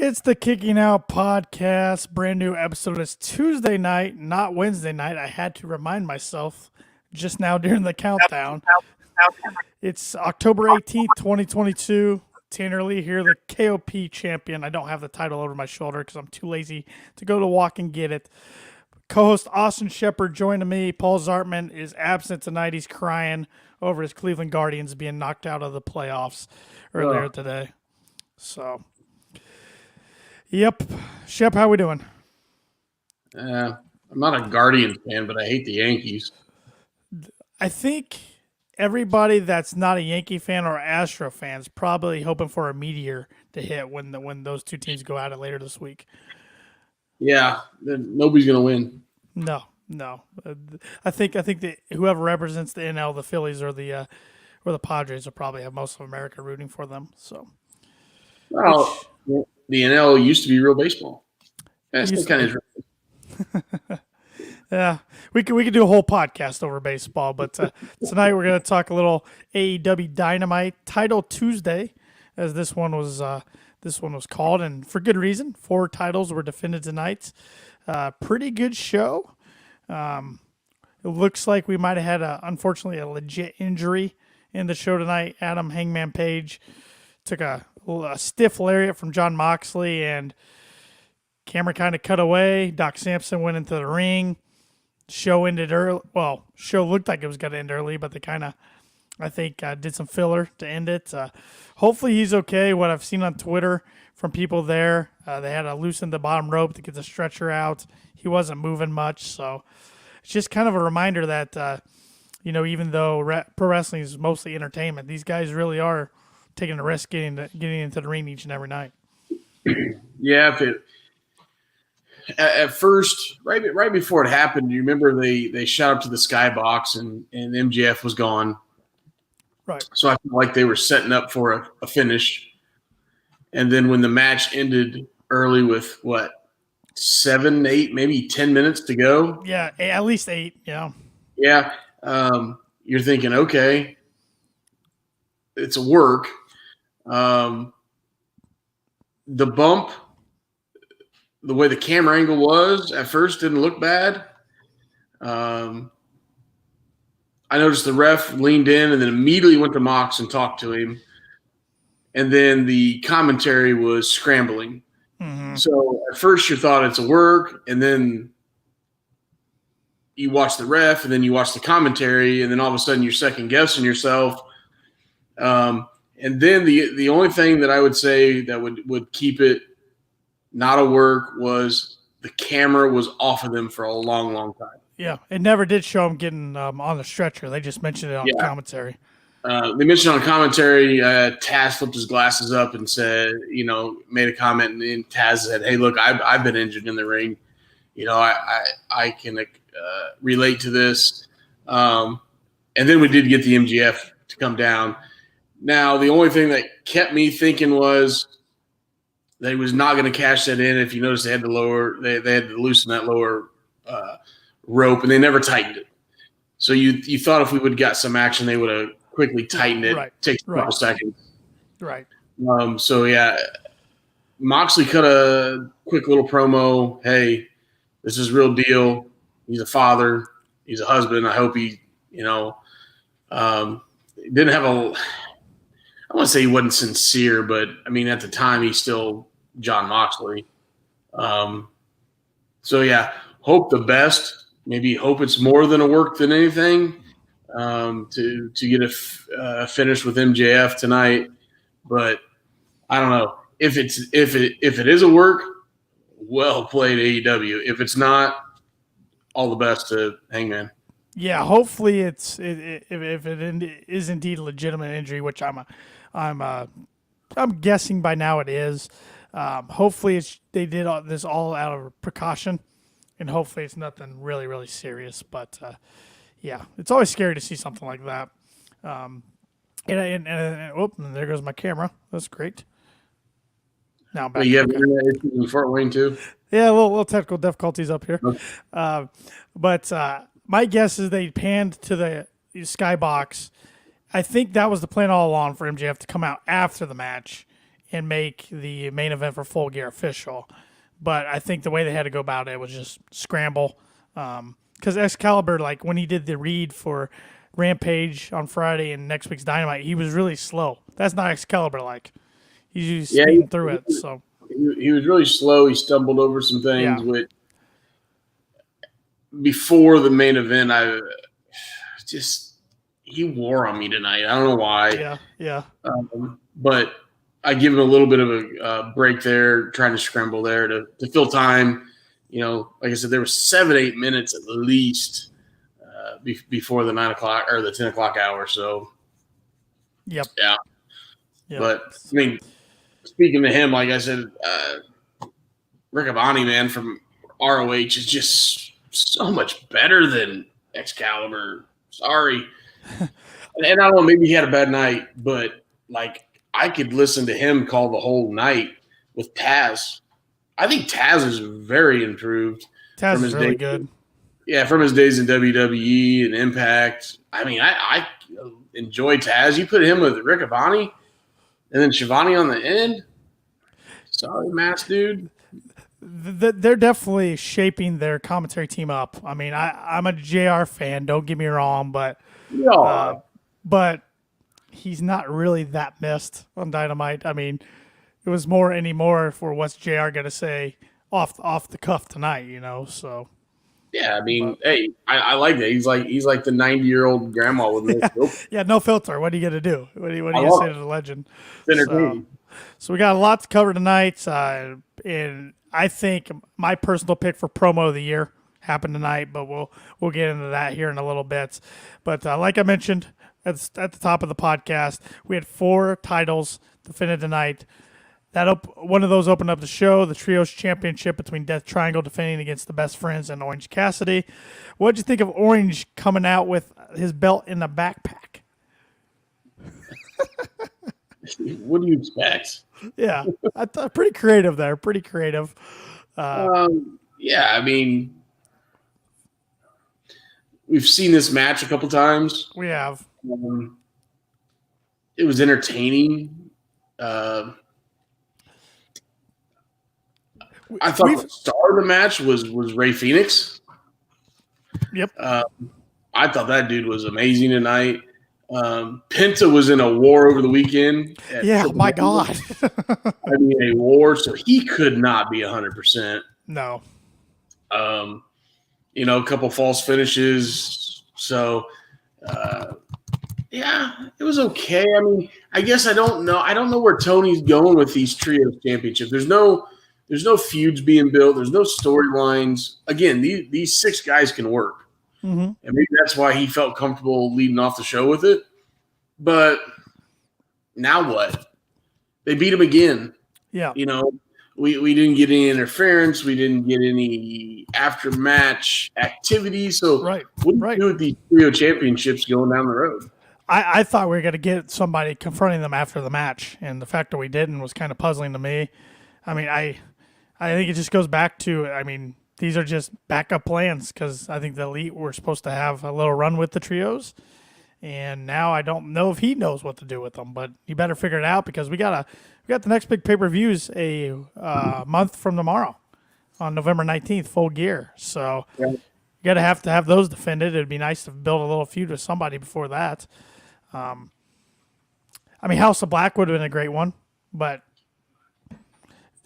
It's the Kicking Out Podcast. Brand new episode. It's Tuesday night, not Wednesday night. I had to remind myself just now during the countdown. It's October 18th, 2022. Tanner Lee here, the KOP champion. I don't have the title over my shoulder because I'm too lazy to go to walk and get it. Co-host Austin Shepard joining me. Paul Zartman is absent tonight. He's crying over his Cleveland Guardians being knocked out of the playoffs earlier today. So... Yep. Shep, how we doing? I'm not a Guardians fan, but I hate the Yankees. I think everybody that's not a Yankee fan or Astro fans probably hoping for a meteor to hit when those two teams go at it later this week. Yeah, nobody's going to win. No. I think that whoever represents the NL, the Phillies or the Padres will probably have most of America rooting for them. So, well, the NL used to be real baseball. That's still kind of interesting. Yeah, we could do a whole podcast over baseball, but tonight we're going to talk a little AEW Dynamite Title Tuesday, as this one was called, and for good reason. 4 titles were defended tonight. Pretty good show. It looks like we might have had unfortunately a legit injury in the show tonight. Adam Hangman Page took a stiff lariat from John Moxley, and camera kind of cut away. Doc Sampson went into the ring. Show ended early. Well, show looked like it was going to end early, but they kind of, I think, did some filler to end it. Hopefully he's okay. What I've seen on Twitter from people there, they had to loosen the bottom rope to get the stretcher out. He wasn't moving much, so it's just kind of a reminder that, even though pro wrestling is mostly entertainment, these guys really are taking a risk getting into the ring each and every night. Yeah, at first, right before it happened, you remember they shot up to the skybox and MJF was gone. Right. So I feel like they were setting up for a finish. And then when the match ended early with 7, 8, maybe 10 minutes to go. Yeah, at least 8. Yeah. Yeah. You're thinking, okay, it's a work. The bump, the way the camera angle was at first didn't look bad. I noticed the ref leaned in and then immediately went to Mox and talked to him. And then the commentary was scrambling. Mm-hmm. So at first you thought it's a work, and then you watch the ref, and then you watch the commentary, and then all of a sudden you're second guessing yourself. And then the only thing that I would say that would keep it not a work was the camera was off of them for a long, long time. Yeah, it never did show him getting on the stretcher. They just mentioned it on commentary. They mentioned on commentary, Taz flipped his glasses up and said, made a comment, and Taz said, "Hey, look, I've been injured in the ring. I can relate to this." And then we did get the MJF to come down. Now, the only thing that kept me thinking was that he was not going to cash that in. If you notice, they had to loosen that lower rope, and they never tightened it. So you thought if we would have got some action, they would have quickly tightened it. Right. Takes a couple seconds. Right. So yeah, Moxley cut a quick little promo. Hey, this is real deal. He's a father. He's a husband. I hope he, didn't have a. I want to say he wasn't sincere, but I mean, at the time, he's still John Moxley. So yeah, hope the best. Maybe hope it's more than a work than anything to get a finish with MJF tonight. But I don't know if it is a work. Well played, AEW. If it's not, all the best to Hangman. Yeah, hopefully if it is indeed a legitimate injury, which I'm guessing by now it is. Hopefully they did this all out of precaution, and hopefully it's nothing really, really serious. But yeah, it's always scary to see something like that. And there goes my camera. That's great. Now I'm back. You have internet issues in Fort Wayne too? Yeah, a little technical difficulties up here. Okay. But my guess is they panned to the skybox. I think that was the plan all along for MJF to come out after the match and make the main event for Full Gear official. But I think the way they had to go about it was just scramble. Because Excalibur, like when he did the read for Rampage on Friday and next week's Dynamite, he was really slow. That's not Excalibur like. He's usually speeding through it. So he was really slow. He stumbled over some things. Which before the main event, he wore on me tonight. I don't know why. Yeah. But I give him a little bit of a break there, trying to scramble there to fill time. Like I said, there was 7-8 minutes at least before the 9 o'clock or the 10 o'clock hour. So, yep. But I mean, speaking to him, like I said, Riccaboni, man, from ROH is just so much better than Excalibur. Sorry. And I don't know, maybe he had a bad night, but like I could listen to him call the whole night with Taz. I think Taz is very improved. Taz is really good. Yeah, from his days in WWE and Impact. I mean, I enjoy Taz. You put him with Riccaboni and then Shivani on the end. Sorry, Mass dude. They're definitely shaping their commentary team up. I mean, I'm a JR fan. Don't get me wrong, but he's not really that missed on Dynamite. I mean, it was more anymore for what's JR going to say off the cuff tonight, So yeah, I mean, hey, I like that. He's like the 90-year-old grandma with no filter. Yeah, no filter. What are you going to do? What are you going to say to the legend? It's entertaining. So we got a lot to cover tonight, and I think my personal pick for promo of the year happened tonight, but we'll get into that here in a little bit. But like I mentioned at the top of the podcast, we had 4 titles defended tonight. One of those opened up the show, the Trios Championship between Death Triangle defending against the Best Friends and Orange Cassidy. What did you think of Orange coming out with his belt in the backpack? What do you expect? Yeah, I thought pretty creative there. Pretty creative. Yeah, I mean, we've seen this match a couple times. We have. It was entertaining. I thought the star of the match was Rey Fenix. Yep. I thought that dude was amazing tonight. Penta was in a war over the weekend. Yeah, my God. I mean, a war, so he could not be 100%. No. A couple false finishes. So, yeah, it was okay. I mean, I guess I don't know. I don't know where Tony's going with these trios championships. There's no feuds being built. There's no storylines. Again, these 6 guys can work. Mm-hmm. And maybe that's why he felt comfortable leading off the show with it. But now what? They beat him again. Yeah. We didn't get any interference. We didn't get any after-match activity. So what do you do with these trio championships going down the road? I thought we were going to get somebody confronting them after the match, and the fact that we didn't was kind of puzzling to me. I mean, I think it just goes back to, these are just backup plans because I think the Elite were supposed to have a little run with the trios, and now I don't know if he knows what to do with them, but you better figure it out because we got the next big pay-per-views a month from tomorrow on November 19th, Full Gear. So you got to have those defended. It'd be nice to build a little feud with somebody before that. House of Black would have been a great one, but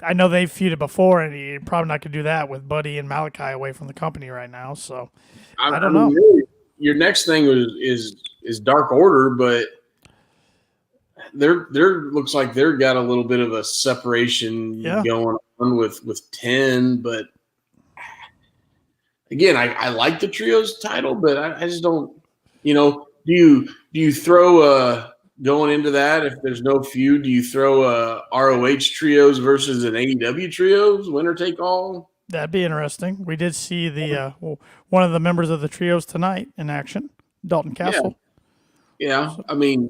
I know they've feuded before, and you're probably not going to do that with Buddy and Malachi away from the company right now. So I don't know. Really, your next thing is Dark Order, but there looks like they've got a little bit of a separation going on with 10. But again, I like the trios title, but I just don't. Do you throw going into that, if there's no feud, do you throw a ROH trios versus an AEW trios, winner take all? That'd be interesting. We did see the one of the members of the trios tonight in action, Dalton Castle. Yeah. I mean,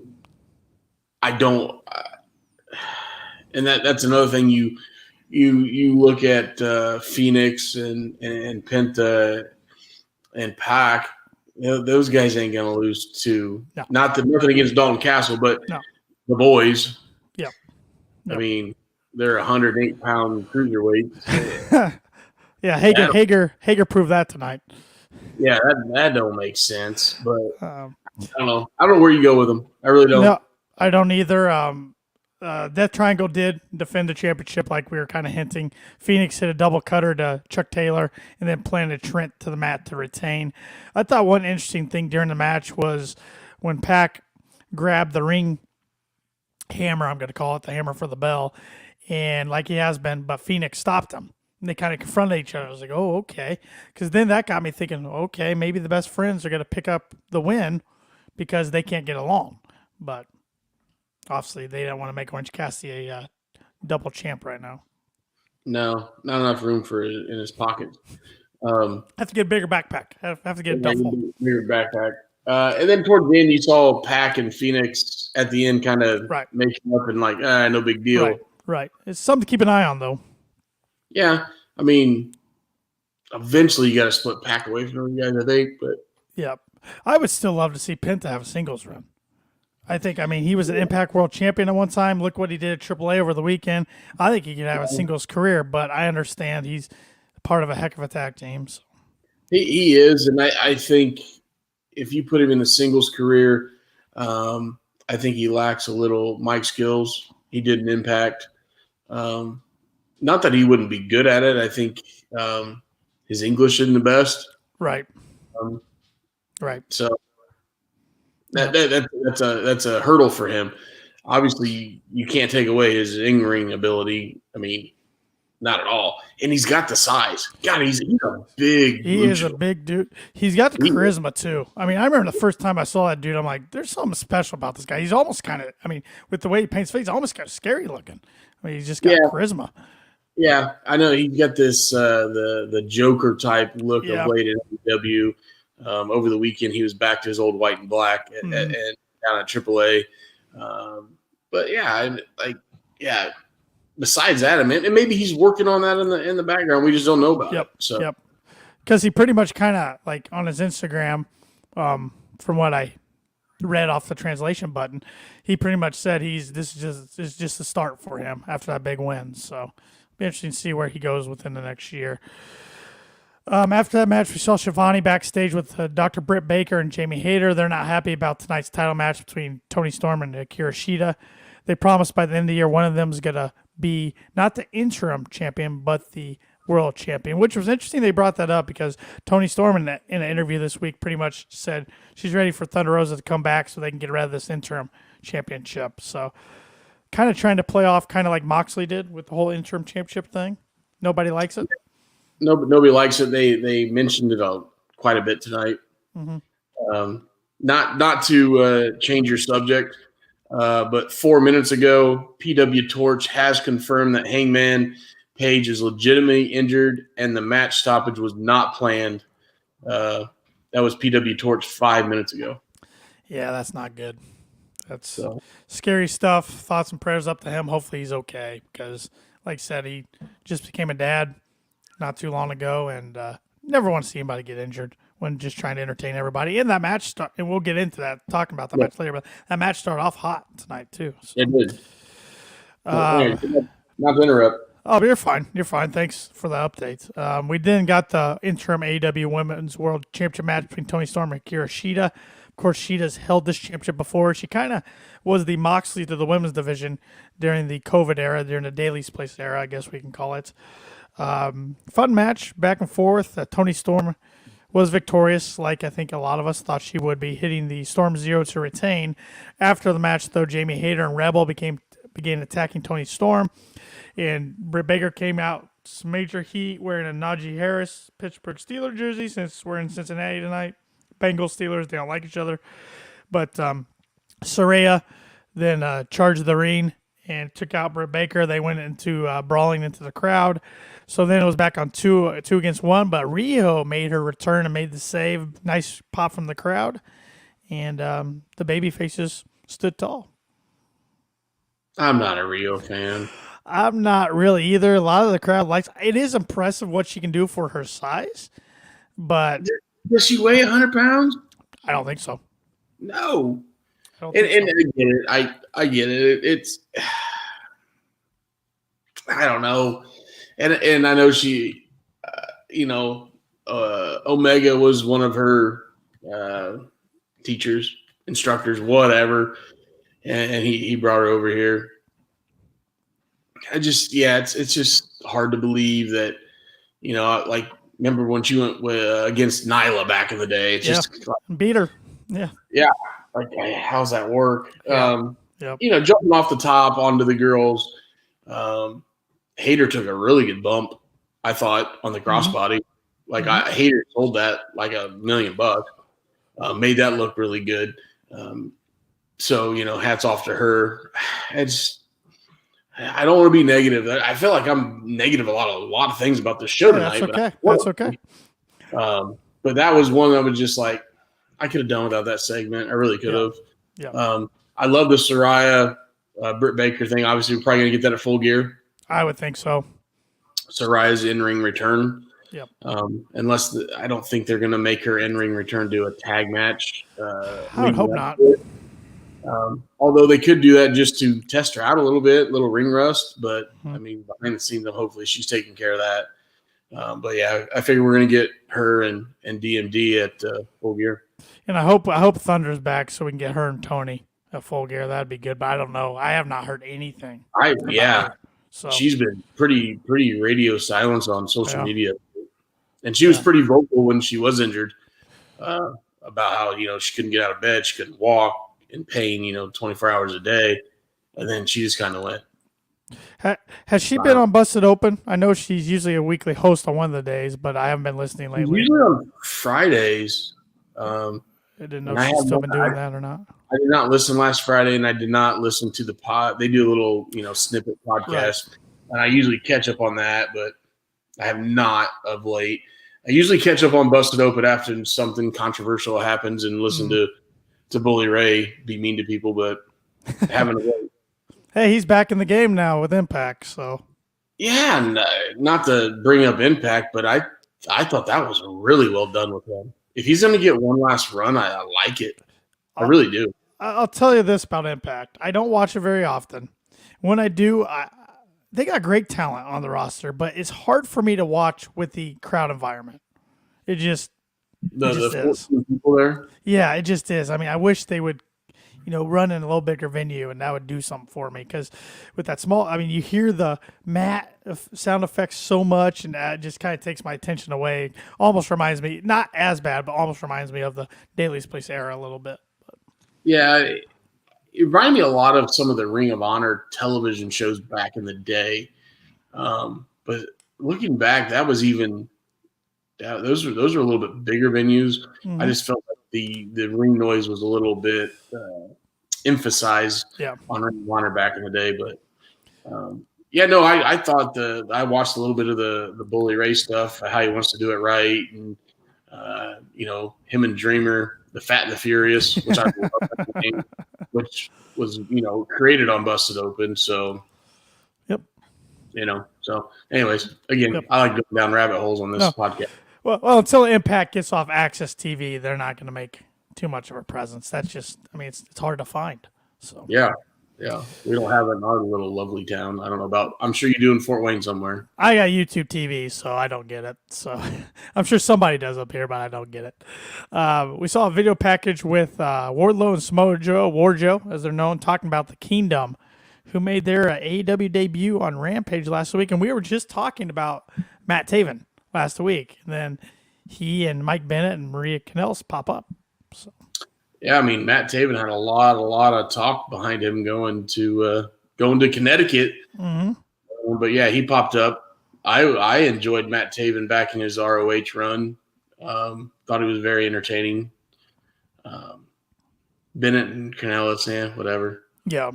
I don't, and that's another thing. You look at Phoenix and Penta and Pac. Those guys ain't gonna lose to nothing against Dalton Castle, but the boys. I mean, they're 108-pound cruiserweights. Yeah, Hager proved that tonight. Yeah, that don't make sense. But Um, I don't know. I don't know where you go with them. I really don't. No, I don't either. Death Triangle did defend the championship, like we were kind of hinting. Phoenix hit a double cutter to Chuck Taylor and then planted Trent to the mat to retain. I thought one interesting thing during the match was when Pac grabbed the ring hammer, I'm going to call it the hammer for the bell, and like he has been, but Phoenix stopped him. And they kind of confronted each other. I was like, oh, okay. Because then that got me thinking, okay, maybe the best friends are going to pick up the win because they can't get along. But obviously, they don't want to make Orange Cassidy a double champ right now. No, not enough room for it in his pocket. Have to get a bigger backpack. Have to get a duffel. Bigger backpack. And then towards the end, you saw Pac and Phoenix at the end kind of making up and like, no big deal. Right. It's something to keep an eye on, though. Yeah. I mean, eventually you got to split Pac away from those guys, I think. But yeah, I would still love to see Penta have a singles run. I mean, he was an Impact World Champion at one time. Look what he did at AAA over the weekend. I think he could have a singles career, but I understand he's part of a heck of a tag team. So. He is, and I think if you put him in a singles career, I think he lacks a little mic skills. He did an Impact. Not that he wouldn't be good at it. I think his English isn't the best. Right. Right. So that's a hurdle for him. Obviously, you can't take away his in-ring ability. I mean, not at all. And he's got the size. God, he's a big. He is a big dude. He's got the charisma too. I mean, I remember the first time I saw that dude, I'm like, there's something special about this guy. He's almost kind of. I mean, with the way he paints his face, he's almost kind of scary looking. I mean, he's just got charisma. Yeah, I know he's got this the Joker type look of late in AEW. Over the weekend, he was back to his old white and black and down at AAA. But besides that, I mean, and maybe he's working on that in the background. We just don't know about it. So. Because he pretty much kind of like on his Instagram, from what I read off the translation button, he pretty much said this is just a start for him after that big win. So. Be interesting to see where he goes within the next year. After that match, we saw Shivani backstage with Dr. Britt Baker and Jamie Hayter. They're not happy about tonight's title match between Toni Storm and Akira Shida. They promised by the end of the year one of them is going to be not the interim champion, but the world champion, which was interesting. They brought that up because Toni Storm in an interview this week pretty much said she's ready for Thunder Rosa to come back so they can get rid of this interim championship. So kind of trying to play off kind of like Moxley did with the whole interim championship thing. Nobody likes it. Nobody likes it. They mentioned it quite a bit tonight. Mm-hmm. Not to change your subject, but 4 minutes ago, PW Torch has confirmed that Hangman Page is legitimately injured and the match stoppage was not planned. That was PW Torch 5 minutes ago. Yeah, that's not good. That's scary stuff. Thoughts and prayers up to him. Hopefully he's okay because, like I said, he just became a dad not too long ago and never want to see anybody get injured when just trying to entertain everybody. And that match, and we'll get into that, talking about the match later, but that match started off hot tonight too. So. It did. Not to interrupt. Oh, you're fine. You're fine. Thanks for the update. We then got the interim AEW Women's World Championship match between Toni Storm and Akira Shida. Of course, Shida's held this championship before. She kind of was the Moxley to the women's division during the COVID era, during the Daily's Place era, I guess we can call it. Fun match, back and forth. Toni Storm was victorious, like I think a lot of us thought she would be, hitting the Storm Zero to retain. After the match, though, Jamie Hayter and Rebel began attacking Toni Storm, and Britt Baker came out some major heat wearing a Najee Harris Pittsburgh Steelers jersey since we're in Cincinnati tonight. Bengals, Steelers, they don't like each other. But Saraya then charged the ring and took out Britt Baker. They went into brawling into the crowd. So then it was back on two against one, but Rio made her return and made the save. Nice pop from the crowd. And the baby faces stood tall. I'm not a Rio fan. I'm not really either. A lot of the crowd likes it. Is impressive what she can do for her size, but does she weigh 100 pounds? I don't think so. No. I get it. I get it. It's I don't know. And I know she, Omega was one of her teachers, instructors, whatever, and he brought her over here. It's just hard to believe that, like remember when she went against Nyla back in the day? It's just beat her. Yeah. Like how's that work? Yeah. Jumping off the top onto the girls. Hater took a really good bump, I thought, on the crossbody. Like Hater sold that like $1 million. Made that look really good. So hats off to her. I don't want to be negative. I feel like I'm negative a lot of things about this show tonight. That's okay. But that was one that was just like I could have done without that segment. I really could have. Yeah. I love the Saraya Britt Baker thing. Obviously, we're probably going to get that at Full Gear. I would think so. Saraya's in-ring return. Yep. Unless I don't think they're going to make her in-ring return do a tag match. I would hope not. Although they could do that just to test her out a little ring rust. But, I mean, behind the scenes, hopefully she's taking care of that. But, yeah, I figure we're going to get her and DMD at Full Gear. And I hope Thunder's back so we can get her and Tony at Full Gear. That'd be good. But I don't know. I have not heard anything. So she's been pretty radio silence on social media. And she was pretty vocal when she was injured about how, she couldn't get out of bed. She couldn't walk in pain, 24 hours a day. And then she just kind of went. Has she been on Busted Open? I know she's usually a weekly host on one of the days, but I haven't been listening lately. Usually on Fridays. I didn't know if she's still been doing that or not. I did not listen last Friday, and I did not listen to the pod. They do a little, snippet podcast, right. And I usually catch up on that, but I have not of late. I usually catch up on Busted Open after something controversial happens and listen to Bully Ray be mean to people, but haven't of late. Hey, he's back in the game now with Impact, so. Yeah, and, not to bring up Impact, but I thought that was really well done with him. If he's going to get one last run, I like it. I really do. I'll tell you this about Impact. I don't watch it very often. When I do, they got great talent on the roster, but it's hard for me to watch with the crowd environment. It just is. People there? Yeah, it just is. I mean, I wish they would, run in a little bigger venue, and that would do something for me. Because with that small, I mean, you hear the mat sound effects so much, and that just kind of takes my attention away. Almost reminds me, not as bad, but almost reminds me of the Daily's Place era a little bit. Yeah, it reminded me a lot of some of the Ring of Honor television shows back in the day. But looking back, that was even those were a little bit bigger venues. I just felt like the ring noise was a little bit emphasized on Ring of Honor back in the day. But I thought I watched a little bit of the Bully Ray stuff, how he wants to do it right, and him and Dreamer, the Fat and the Furious, which I love that name, which was created on Busted Open. So, So, anyways, again, I like going down rabbit holes on this podcast. Well, until Impact gets off Access TV, they're not going to make too much of a presence. That's just, I mean, it's hard to find. So yeah, we don't have it in our little lovely town. I don't know about. I'm sure you do in Fort Wayne somewhere. I got YouTube TV, so I don't get it. So I'm sure somebody does up here, but I don't get it. We saw a video package with Wardlow and Samoa Joe, Warjo, as they're known, talking about the Kingdom, who made their AEW debut on Rampage last week, and we were just talking about Matt Taven last week. And then he and Mike Bennett and Maria Kanellis pop up. So. Yeah, I mean, Matt Taven had a lot of talk behind him going to Connecticut. Mm-hmm. But yeah, he popped up. I enjoyed Matt Taven back in his ROH run. Thought he was very entertaining. Bennett and Kanellis, whatever. Yeah.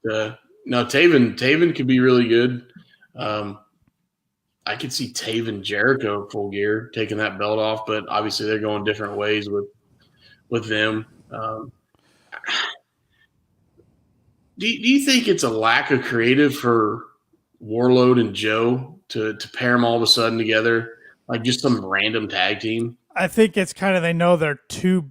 No, Taven could be really good. I could see Taven Jericho Full Gear taking that belt off, but obviously they're going different ways with them. Do you think it's a lack of creative for Warlord and Joe to pair them all of a sudden together, like just some random tag team? I think it's kind of they know they're too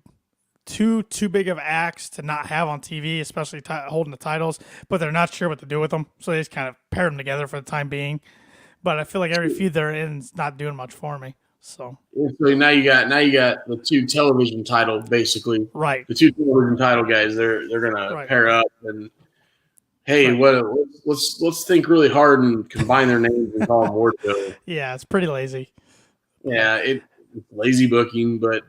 too big of acts to not have on TV, especially holding the titles, but they're not sure what to do with them. So they just kind of pair them together for the time being. But I feel like every feud they're in is not doing much for me. So now you got the two television title, basically. Right. The two television title guys, they're gonna pair up and hey, let's think really hard and combine their names and call them War Show. Yeah, it's pretty lazy. Yeah, it's lazy booking, but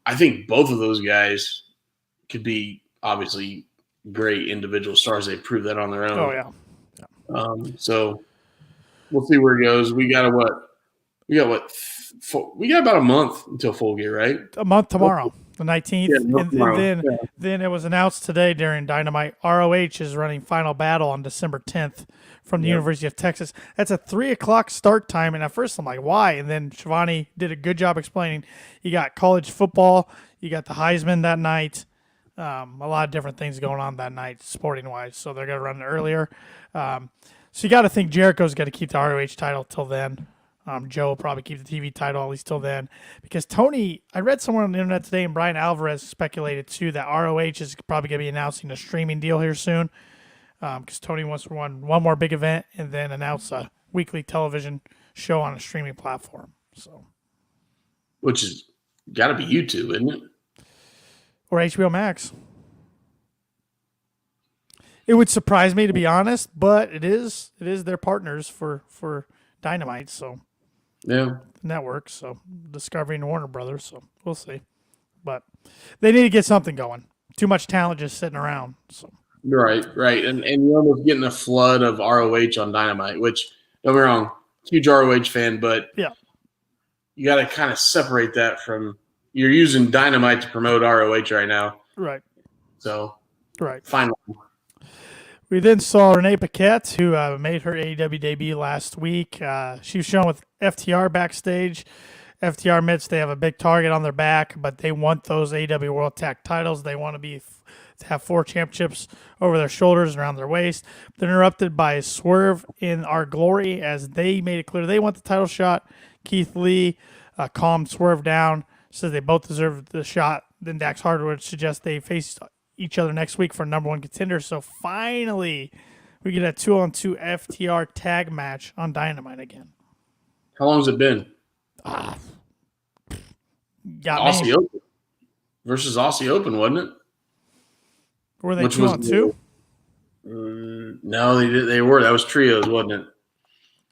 I think both of those guys could be obviously great individual stars. They proved that on their own. Oh yeah. So we'll see where it goes. We got about a month until Full Gear, right? A month tomorrow, the 19th. Yeah, and then it was announced today during Dynamite, ROH is running Final Battle on December 10th from the University of Texas. That's a 3:00 start time. And at first I'm like, why? And then Shivani did a good job explaining. You got college football, you got the Heisman that night, a lot of different things going on that night, sporting wise. So they're going to run it earlier. So you got to think Jericho's got to keep the ROH title till then. Joe will probably keep the TV title at least till then. Because Tony, I read somewhere on the internet today, and Brian Alvarez speculated too that ROH is probably going to be announcing a streaming deal here soon. Because Tony wants to run one more big event and then announce a weekly television show on a streaming platform. So, which is got to be YouTube, isn't it? Or HBO Max. It would surprise me, to be honest, but it is their partners for Dynamite, so yeah, network, so Discovery and Warner Brothers, so we'll see. But they need to get something going. Too much talent just sitting around. So right, and you're almost getting a flood of ROH on Dynamite, which don't get me wrong, huge ROH fan, but yeah, you got to kind of separate that from you're using Dynamite to promote ROH right now, right? So right, finally. We then saw Renee Paquette, who made her AEW debut last week. She was shown with FTR backstage. FTR admits they have a big target on their back, but they want those AEW World Tag titles. They want to have 4 championships over their shoulders and around their waist. They're interrupted by Swerve in Our Glory as they made it clear they want the title shot. Keith Lee calmed Swerve down, says they both deserve the shot. Then Dax Hardwood suggests they face each other next week for number 1 contender. So finally, we get a 2-on-2 FTR tag match on Dynamite again. How long has it been? Aussie Open versus Aussie Open, wasn't it? Were they 2-on-2? No, they did. They were. That was trios, wasn't it?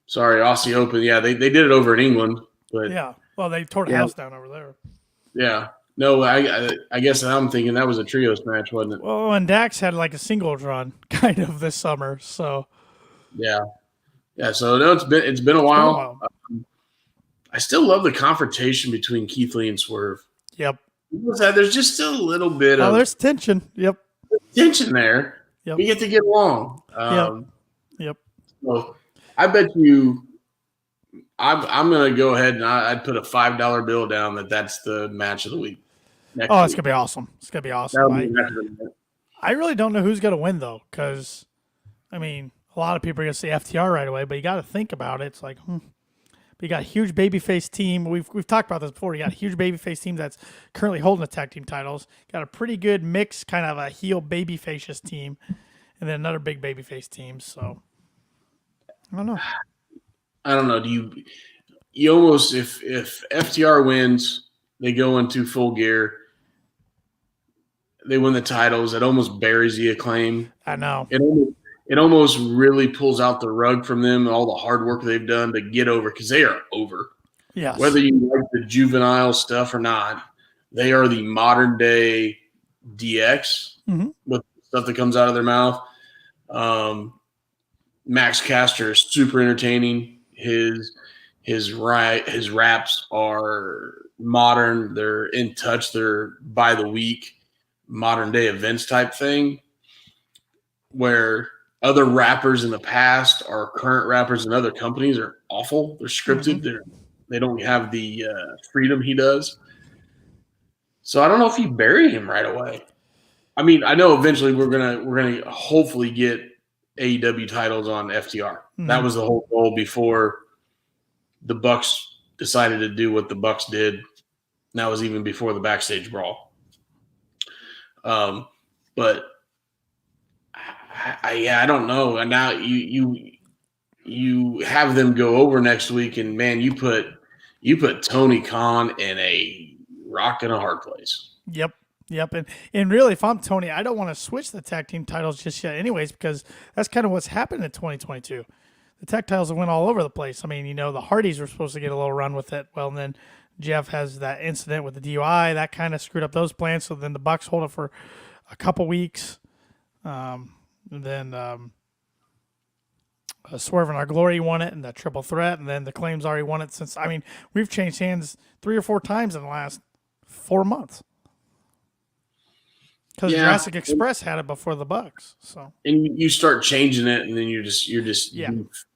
Sorry, Aussie Open. Yeah, they did it over in England, but yeah. Well, they tore the house down over there. Yeah. No, I guess I'm thinking that was a trios match, wasn't it? Well, and Dax had like a singles run kind of this summer, so yeah. So no, it's been a while. I still love the confrontation between Keith Lee and Swerve. Yep. There's just still a little bit of there's tension. Yep. Tension there. Yep. We get to get along. Yep. So I bet you. I'm going to go ahead and I'd put a $5 bill down that's the match of the week. It's going to be awesome. It's going to be awesome. I really don't know who's going to win, though, because, I mean, a lot of people are going to say FTR right away, but you got to think about it. It's like, But you got a huge babyface team. We've talked about this before. You got a huge babyface team that's currently holding the tag team titles. Got a pretty good mix, kind of a heel babyfacious team, and then another big babyface team. So, I don't know. Do you almost if FTR wins, they go into Full Gear, they win the titles, it almost buries the Acclaim. I know. It almost really pulls out the rug from them and all the hard work they've done to get over, because they are over. Yes. Whether you like the juvenile stuff or not, they are the modern day DX with stuff that comes out of their mouth. Max Caster is super entertaining. His raps are modern. They're in touch. They're by the week, modern day events type thing, where other rappers in the past or current rappers in other companies are awful. They're scripted. They don't have the freedom he does. So I don't know if you bury him right away. I mean, I know eventually we're gonna hopefully get AEW titles on FTR. That was the whole goal before the Bucks decided to do what the Bucks did. And that was even before the backstage brawl. But I don't know. And now you have them go over next week, and man, you put Tony Khan in a rock and a hard place. Yep. And really, if I'm Tony, I don't want to switch the tag team titles just yet anyways, because that's kind of what's happened in 2022. The tag titles went all over the place. I mean, the Hardys were supposed to get a little run with it. Well, and then Jeff has that incident with the DUI. That kind of screwed up those plans. So then the Bucks hold it for a couple weeks. And then Swerve and Our Glory won it, and the Triple Threat. And then the Claims already won it since, we've changed hands 3 or 4 times in the last 4 months. Because Jurassic Express had it before the Bucks, so and you start changing it, and then you're just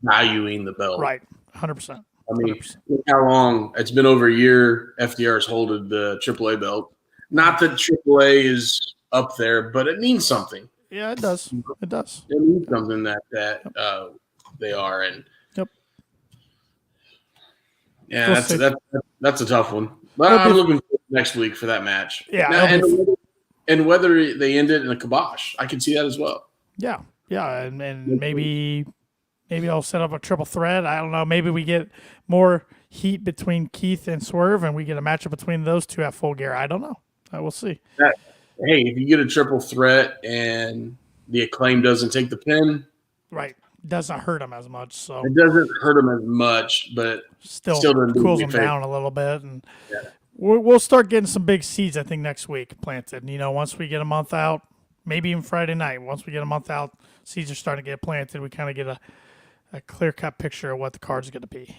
valuing the belt, right? 100%. I mean, look how long it's been, over a year. FDR's holding the AAA belt. Not that AAA is up there, but it means something. Yeah, it does. It does. It means something that they are, and yeah, that's a tough one. But I'm looking forward to next week for that match. Yeah. And whether they end it in a kibosh, I can see that as well. Yeah, and maybe I'll set up a triple threat. I don't know. Maybe we get more heat between Keith and Swerve, and we get a matchup between those two at Full Gear. I don't know. We'll see. Hey, if you get a triple threat and the Acclaim doesn't take the pin, right, doesn't hurt them as much. So it doesn't hurt them as much, but still cools them down a little bit, and we'll start getting some big seeds, I think, next week planted. Once we get a month out, maybe even Friday night, once we get a month out, seeds are starting to get planted. We kind of get a clear-cut picture of what the card's going to be.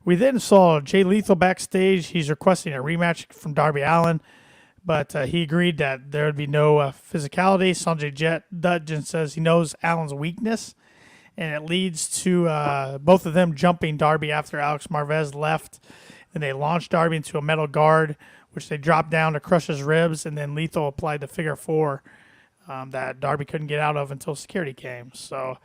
We then saw Jay Lethal backstage. He's requesting a rematch from Darby Allin, but he agreed that there would be no physicality. Sanjay Dutt says he knows Allen's weakness, and it leads to both of them jumping Darby after Alex Marvez left. And they launched Darby into a metal guard, which they dropped down to crush his ribs, and then Lethal applied the figure 4 that Darby couldn't get out of until security came. So,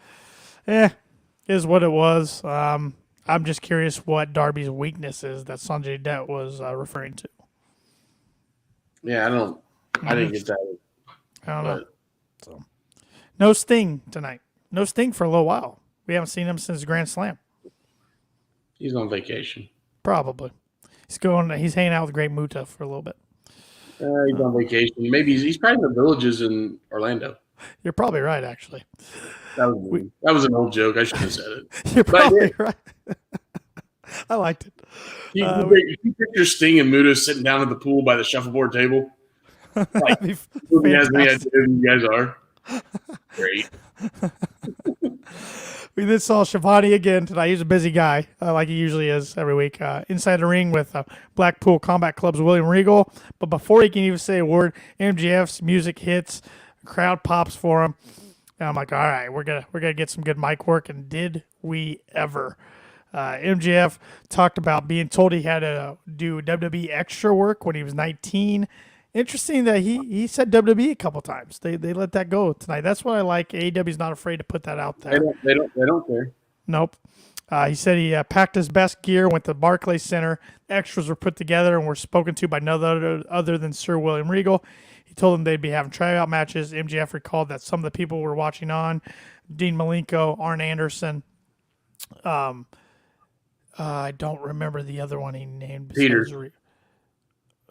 is what it was. I'm just curious what Darby's weakness is that Sanjay Dutt was referring to. Yeah, I didn't get that. I don't know. So, no Sting tonight. No Sting for a little while. We haven't seen him since Grand Slam. He's on vacation. Probably. He's hanging out with Great Muta for a little bit. He's on vacation. Maybe he's probably in the villages in Orlando. You're probably right, actually. That was an old joke. I shouldn't have said it. You're probably right. I liked it. You picture Sting and Muta sitting down at the pool by the shuffleboard table. Like, who has any idea who you guys are? Great. We then saw Shivani again tonight. He's a busy guy, like he usually is every week. Inside the ring with Blackpool Combat Club's William Regal. But before he can even say a word, MJF's music hits. The crowd pops for him. And I'm like, all right, we're gonna get some good mic work. And did we ever? MJF talked about being told he had to do WWE extra work when he was 19. Interesting that he said WWE a couple times. They let that go tonight. That's what I like. AEW's not afraid to put that out there. They don't care. Nope. He said he packed his best gear, went to the Barclays Center. Extras were put together and were spoken to by none other than Sir William Regal. He told them they'd be having tryout matches. MJF recalled that some of the people were watching on: Dean Malenko, Arn Anderson. I don't remember the other one he named. Peters.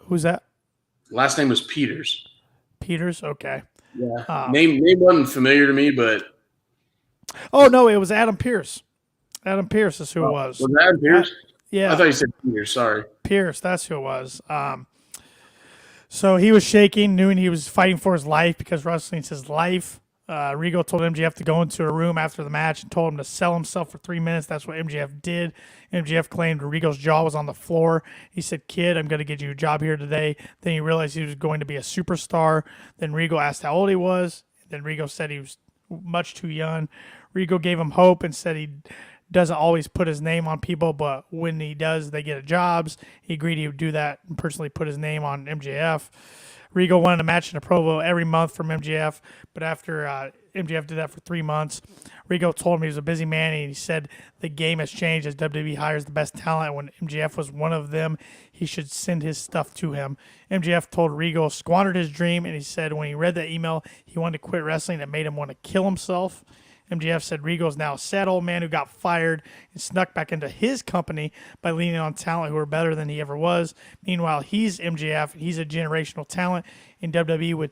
Who's that? Last name was Peters. Peters, okay. Yeah. Name wasn't familiar to me, but. Oh, no, it was Adam Pearce. Adam Pearce is who it was. Was that Adam Pearce? Yeah. I thought you said Peters, sorry. Pearce, that's who it was. So he was shaking, knowing he was fighting for his life because wrestling's his life. Regal told MJF to go into a room after the match and told him to sell himself for 3 minutes. That's what MJF did. MJF claimed Regal's jaw was on the floor. He said, "Kid, I'm going to get you a job here today." Then he realized he was going to be a superstar. Then Regal asked how old he was. Then Regal said he was much too young. Regal gave him hope and said he doesn't always put his name on people, but when he does, they get jobs. He agreed he would do that and personally put his name on MJF. Regal wanted a match in a promo every month from MJF, but after MJF did that for 3 months, Regal told him he was a busy man, and he said the game has changed as WWE hires the best talent. When MJF was one of them, he should send his stuff to him. MJF told Regal squandered his dream, and he said when he read that email, he wanted to quit wrestling. It made him want to kill himself. MJF said Regal is now a sad old man who got fired and snuck back into his company by leaning on talent who are better than he ever was. Meanwhile, he's MJF. He's a generational talent, and WWE would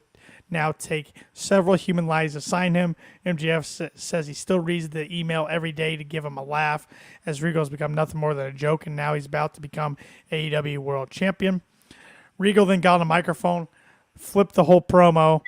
now take several human lives to sign him. MJF says he still reads the email every day to give him a laugh, as Regal has become nothing more than a joke, and now he's about to become AEW World Champion. Regal then got on the microphone, flipped the whole promo.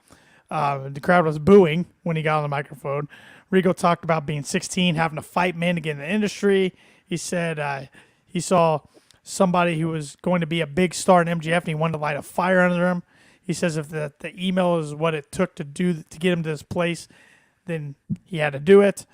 The crowd was booing when he got on the microphone. Regal talked about being 16, having to fight men to get in the industry. He said he saw somebody who was going to be a big star in MJF, and he wanted to light a fire under him. He says if the email is what it took to get him to this place, then he had to do it.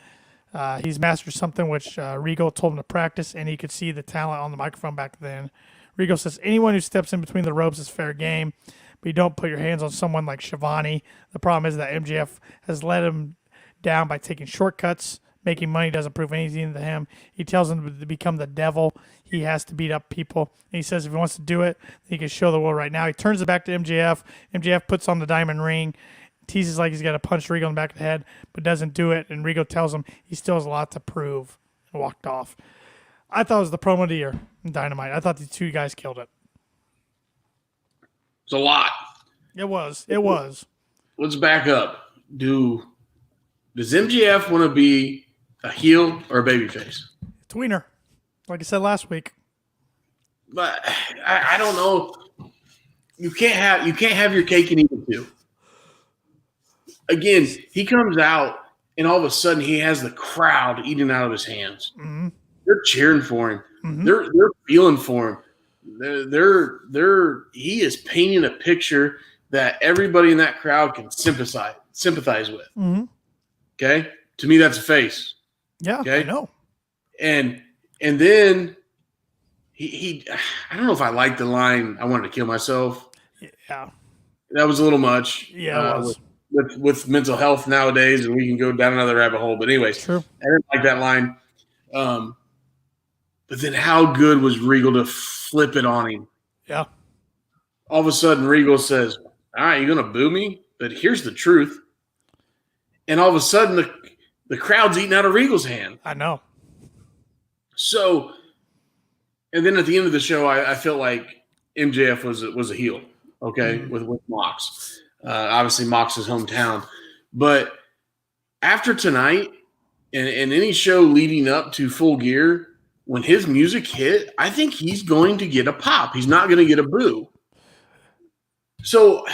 He's mastered something which Regal told him to practice, and he could see the talent on the microphone back then. Regal says anyone who steps in between the ropes is fair game, but you don't put your hands on someone like Shivani. The problem is that MJF has let him down by taking shortcuts. Making money doesn't prove anything to him. He tells him to become the devil. He has to beat up people. And he says if he wants to do it, he can show the world right now. He turns it back to MJF. MJF puts on the diamond ring, teases like he's got to punch Regal in the back of the head, but doesn't do it. And Regal tells him he still has a lot to prove, and walked off. I thought it was the promo of the year in Dynamite. I thought the two guys killed it. It's a lot. It was. Let's back up. Does MJF want to be a heel or a babyface? Tweener, like I said last week. But I don't know. You can't have your cake and eat it too. Again, he comes out and all of a sudden he has the crowd eating out of his hands. Mm-hmm. They're cheering for him. Mm-hmm. They're feeling for him. He is painting a picture that everybody in that crowd can sympathize with. Mm-hmm. Okay, to me that's a face. Yeah, okay? I know. And then he I don't know if I like the line "I wanted to kill myself." Yeah, that was a little much. Yeah, with mental health nowadays, and we can go down another rabbit hole. But anyways, true. I didn't like that line. But then how good was Regal to flip it on him? Yeah. All of a sudden, Regal says, "All right, you're gonna boo me, but here's the truth." And all of a sudden, the crowd's eating out of Regal's hand. I know. So, and then at the end of the show, I felt like MJF was a heel, okay, with Mox. Obviously, Mox's hometown. But after tonight and any show leading up to Full Gear, when his music hit, I think he's going to get a pop. He's not going to get a boo. So,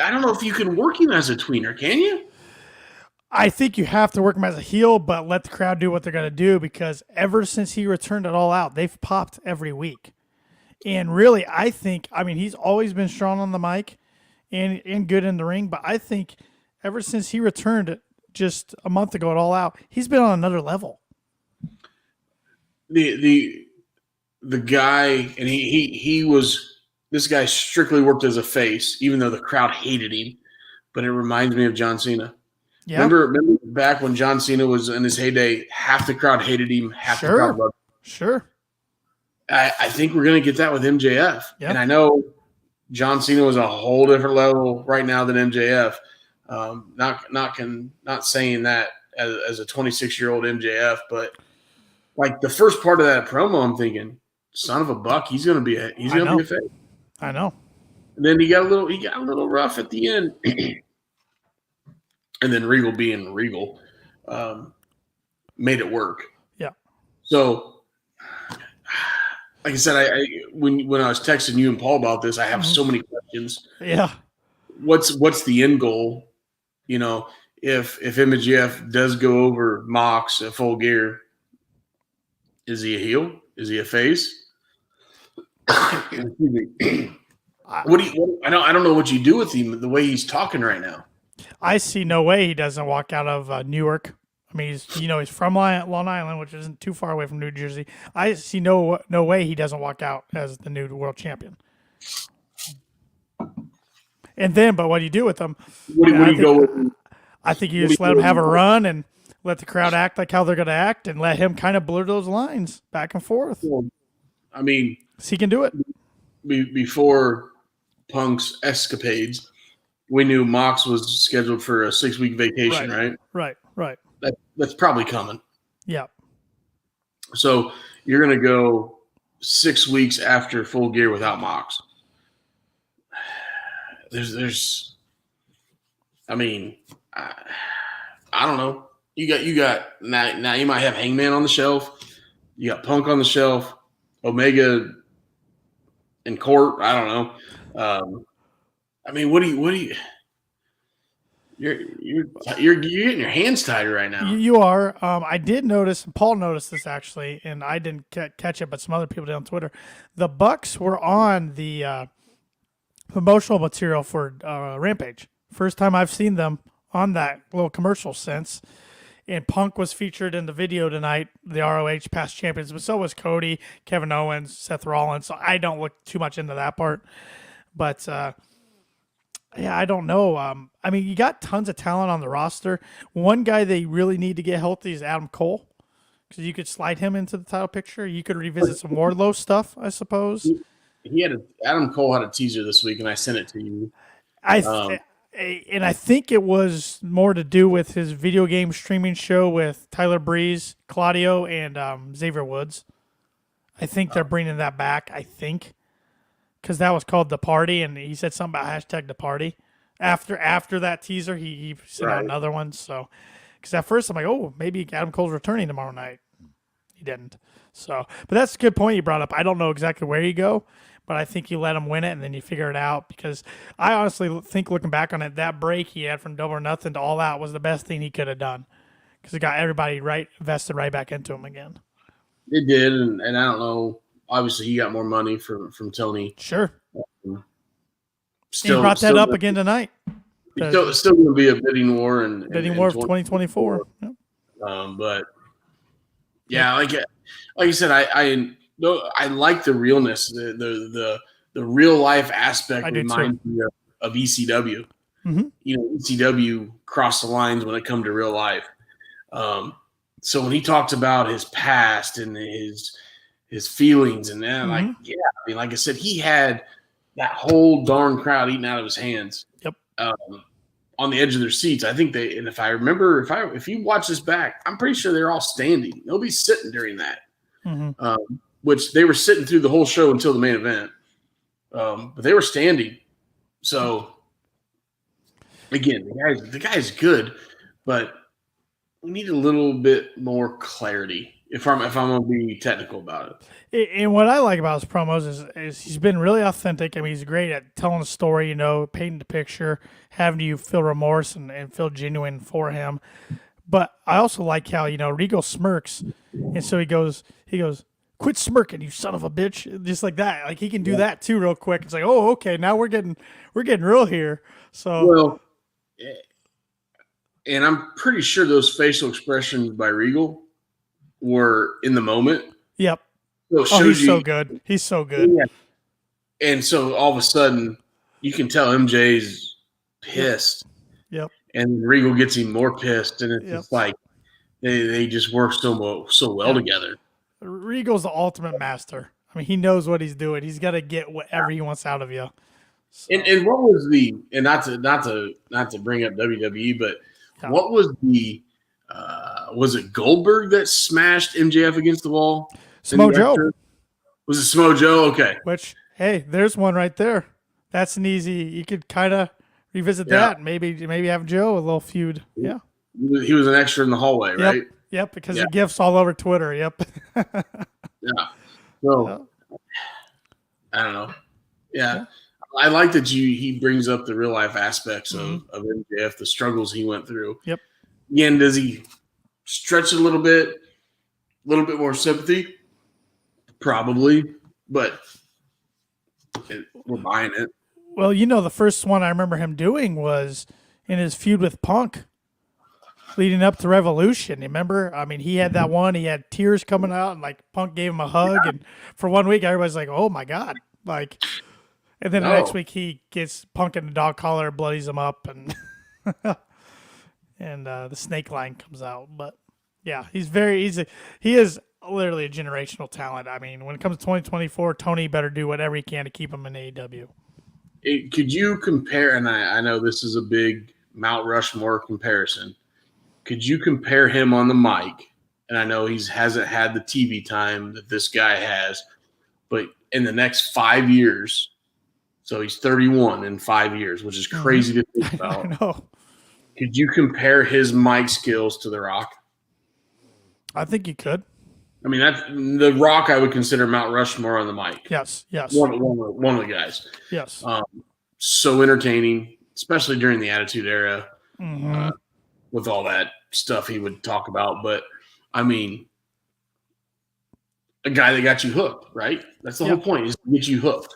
I don't know if you can work him as a tweener, can you? I think you have to work him as a heel, but let the crowd do what they're going to do, because ever since he returned it All Out, they've popped every week. And really, I think, he's always been strong on the mic and good in the ring, but I think ever since he returned just a month ago at All Out, he's been on another level. The guy, and this guy strictly worked as a face, even though the crowd hated him. But it reminds me of John Cena. Yeah. Remember back when John Cena was in his heyday, half the crowd hated him, half the crowd loved him. Sure. I think we're going to get that with MJF. Yep. And I know John Cena was a whole different level right now than MJF. Not saying that as a 26-year-old MJF, but like the first part of that promo, I'm thinking, son of a buck, he's going to be a face. I know. And then he got a little rough at the end. And then Regal being Regal made it work. Yeah. So, like I said, when I was texting you and Paul about this, I have so many questions. Yeah. What's the end goal? You know, if MJF does go over Mox at Full Gear, is he a heel? Is he a face? Excuse me. I don't know what you do with him the way he's talking right now. I see no way he doesn't walk out of Newark I mean, he's from Long Island, which isn't too far away from New Jersey. I see no way he doesn't walk out as the new world champion. And then, but what do you do with him? I think you just let him have a run and let the crowd act like how they're going to act and let him kind of blur those lines back and forth. I mean, he can do it. Before Punk's escapades, we knew Mox was scheduled for a 6-week vacation, right? Right. That's probably coming. Yeah. So you're going to go 6 weeks after Full Gear without Mox. I mean, I don't know. You got now you might have Hangman on the shelf. You got Punk on the shelf. Omega in court. I don't know. I mean, what do you? You're getting your hands tied right now. You are. I did notice. Paul noticed this actually, and I didn't catch it, but some other people did on Twitter. The Bucks were on the promotional material for Rampage. First time I've seen them on that little commercial since. And Punk was featured in the video tonight, the ROH past champions, but so was Cody, Kevin Owens, Seth Rollins. So I don't look too much into that part. But, yeah, I don't know. I mean, you got tons of talent on the roster. One guy they really need to get healthy is Adam Cole, because you could slide him into the title picture. You could revisit some Wardlow stuff, I suppose. Adam Cole had a teaser this week, and I sent it to you. And I think it was more to do with his video game streaming show with Tyler Breeze, Claudio, and Xavier Woods. I think they're bringing that back, because that was called The Party, and he said something about hashtag The Party. After that teaser, he sent out another one. So, because at first I'm like, oh, maybe Adam Cole's returning tomorrow night. He didn't. So, but that's a good point you brought up. I don't know exactly where you go, but I think you let him win it and then you figure it out, because I honestly think, looking back on it, that break he had from Double or Nothing to All Out was the best thing he could have done, because it got everybody vested right back into him again. It did, and I don't know. Obviously, he got more money from Tony. Sure. He brought that up again tonight. Still going to be a bidding war of 2024. Yep. But yeah, like you said, I like the realness, the real life aspect reminds me of ECW. Mm-hmm. You know, ECW crossed the lines when it come to real life. So when he talked about his past and his feelings and that, like, yeah, I mean, like I said, he had that whole darn crowd eating out of his hands. Yep. On the edge of their seats. I think and if I remember, if you watch this back, I'm pretty sure they're all standing. Nobody's sitting during that. Mm-hmm. Which they were sitting through the whole show until the main event. But they were standing. So again, the guy's good, but we need a little bit more clarity if I'm going to be technical about it. And what I like about his promos is he's been really authentic. I mean, he's great at telling a story, painting the picture, having you feel remorse and feel genuine for him. But I also like how, Regal smirks, and so he goes, "Quit smirking, you son of a bitch!" Just like that. Like, he can do that too, real quick. It's like, oh, okay, now we're getting real here. So, well, and I'm pretty sure those facial expressions by Regal were in the moment. Yep. So he's so good. He's so good. Yeah. And so all of a sudden, you can tell MJ's pissed. Yep. And Regal gets him more pissed, and it's just like they just work so well together. Regal's the ultimate master. I mean, he knows what he's doing. He's got to get whatever he wants out of you. So. And what was not to bring up WWE, but what was was it Goldberg that smashed MJF against the wall? Samoa Joe. Was it Samoa Joe? Okay. Which, hey, there's one right there. That's an easy. You could kind of revisit that. Maybe have Joe a little feud. Yeah. He was an extra in the hallway, right? Yep. Because the gifts all over Twitter. Yep. Yeah. So I don't know. Yeah. I like that he brings up the real life aspects of MJF, the struggles he went through. Yep. Again, does he stretch it a little bit more sympathy? Probably, but we're buying it. Well, the first one I remember him doing was in his feud with Punk. leading up to Revolution. Remember? I mean, he had that one. He had tears coming out, and like Punk gave him a hug. And for 1 week, everybody's like, "Oh my god!" Like, and then the next week he gets Punk in the dog collar, bloodies him up, and and the snake line comes out. But yeah, he is literally a generational talent. I mean, when it comes to 2024, Tony better do whatever he can to keep him in AEW. Could you compare? And I know this is a big Mount Rushmore comparison. Could you compare him on the mic? And I know he hasn't had the TV time that this guy has, but in the next 5 years, so he's 31 in 5 years, which is crazy to think about. I know. Could you compare his mic skills to The Rock? I think you could. I mean, that's The Rock. I would consider Mount Rushmore on the mic. Yes. One of the guys. Yes. So entertaining, especially during the Attitude Era, Mm-hmm. with all that stuff he would talk about. But I mean, a guy that got you hooked, right? That's the whole point, is to get you hooked.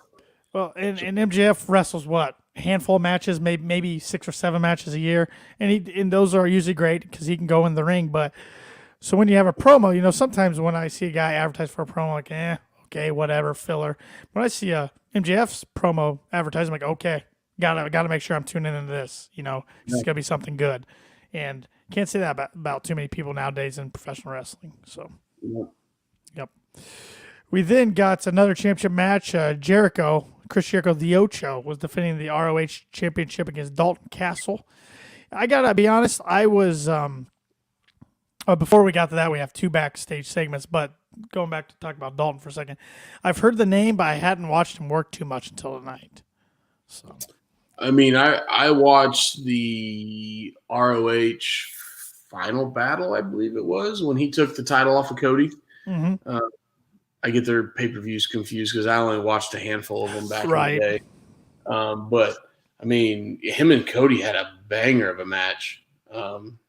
Well, and MJF wrestles what? A handful of matches, maybe 6 or 7 matches a year, and those are usually great because he can go in the ring. But so when you have a promo, sometimes when I see a guy advertise for a promo, I'm like, okay, whatever, filler. When I see a MJF's promo advertising, I'm like, okay, gotta make sure I'm tuning into this. It's gonna be something good, and can't say that about too many people nowadays in professional wrestling. So, yep. We then got another championship match. Chris Jericho, the Ocho, was defending the ROH championship against Dalton Castle. I gotta be honest, I was before we got to that, we have 2 backstage segments, but going back to talk about Dalton for a second, I've heard the name, but I hadn't watched him work too much until tonight. So, I mean, I watched the ROH final battle, I believe it was, when he took the title off of Cody. mm-hmm. I get their pay-per-views confused because I only watched a handful of them back in the day. But, I mean, him and Cody had a banger of a match. And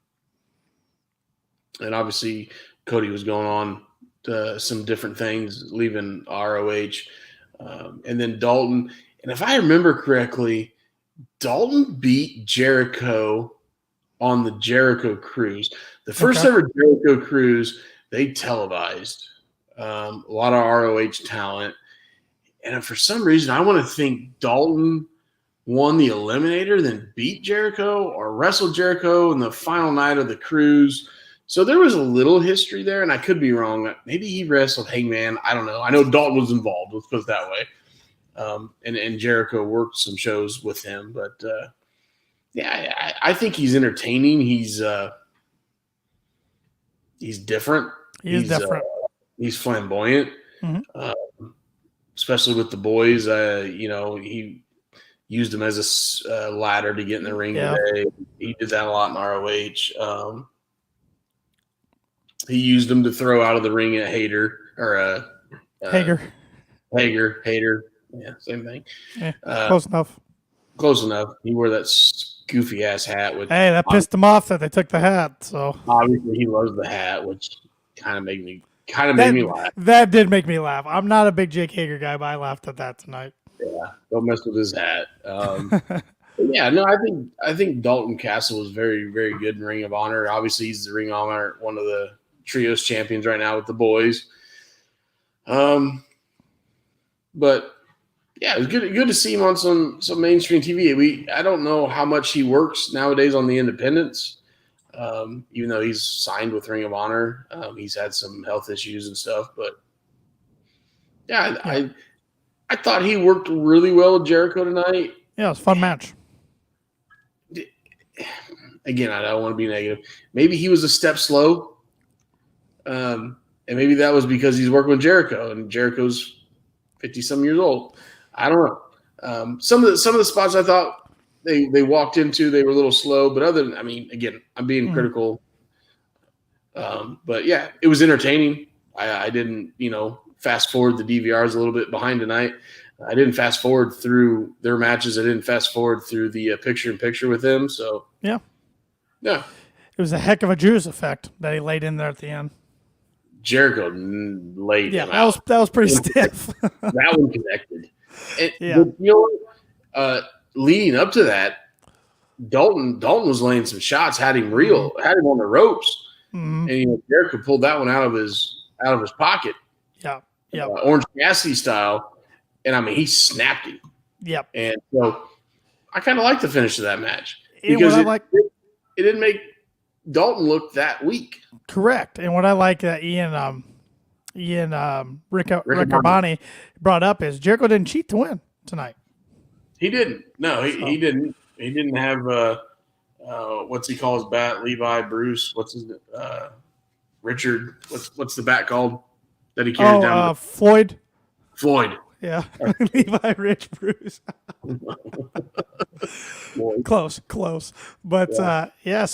obviously, Cody was going on to some different things, leaving ROH. And then Dalton. And if I remember correctly, Dalton beat Jericho on the Jericho Cruise. The first ever Jericho Cruise, they televised. A lot of ROH talent. And for some reason, I want to think Dalton won the Eliminator, then beat Jericho or wrestled Jericho in the final night of the Cruise. So there was a little history there, and I could be wrong. Maybe he wrestled Hangman. I don't know. I know Dalton was involved. Let's put it that way. And Jericho worked some shows with him. But, I think he's entertaining. He's different. He's different. He's flamboyant, especially with the boys. He used them as a ladder to get in the ring today. He did that a lot in ROH. He used them to throw out of the ring at Hager. Hager. Yeah, same thing. Yeah, close enough. Close enough. He wore that goofy ass hat. Hey, that pissed him off that they took the hat. So obviously he loves the hat, which kind of made me laugh. That did make me laugh. I'm not a big Jake Hager guy, but I laughed at that tonight. Yeah, don't mess with his hat. I think Dalton Castle is very, very good in Ring of Honor. Obviously, he's the Ring of Honor, one of the trios champions right now with the boys. But yeah, it was good to see him on some mainstream TV. I don't know how much he works nowadays on the independents. Even though he's signed with Ring of Honor, he's had some health issues and stuff. But I thought he worked really well with Jericho tonight. Yeah, it was a fun match. Again, I don't want to be negative. Maybe he was a step slow, and maybe that was because he's working with Jericho, and Jericho's 50-some years old. I don't know. Some of the spots I thought they walked into, they were a little slow, but again, I'm being critical. But yeah, it was entertaining. I didn't, fast forward the DVRs a little bit behind tonight. I didn't fast forward through their matches. I didn't fast forward through the picture-in-picture with them. So yeah. It was a heck of a Juice effect that he laid in there at the end. Jericho laid him out. That was pretty stiff. That one connected. And, leading up to that, Dalton was laying some shots, had him on the ropes, Mm-hmm. and Jericho pulled that one out of his pocket. Yeah. Yep. Orange Cassidy style, and I mean he snapped him. Yep. And so I kind of like the finish of that match And because it didn't make Dalton look that weak. Correct. And what I like that Ian Riccaboni brought up is Jericho didn't cheat to win tonight. He didn't. No, he didn't. He didn't have what's he call his bat? Levi, Bruce. What's his Richard? What's the bat called that he carried down? Floyd. Floyd. Yeah, Levi, Rich, Bruce. Close. But so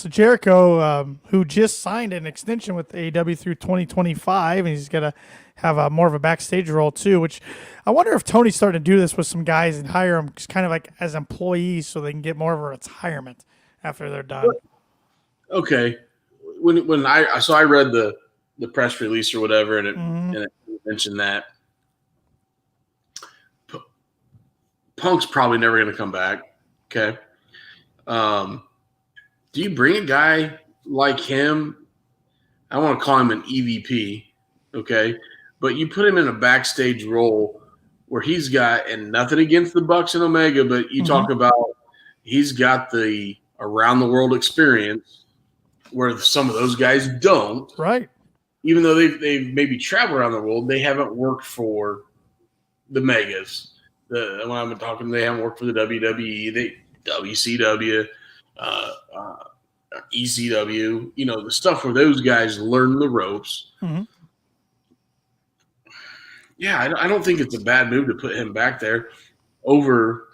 Jericho, who just signed an extension with AEW through 2025, and he's gonna have more of a backstage role too. Which I wonder if Tony's starting to do this with some guys and hire them kind of like as employees, so they can get more of a retirement after they're done. Okay, when I read the press release or whatever, and it mentioned that. Punk's probably never going to come back. Okay. Do you bring a guy like him? I want to call him an EVP. Okay. But you put him in a backstage role where he's got, and nothing against the Bucks and Omega, but you talk about he's got the around the world experience where some of those guys don't. Right. Even though they've maybe traveled around the world, they haven't worked for the Megas. When I've been talking, they haven't worked for the WWE, WCW, ECW. The stuff where those guys learn the ropes. Mm-hmm. Yeah, I don't think it's a bad move to put him back there over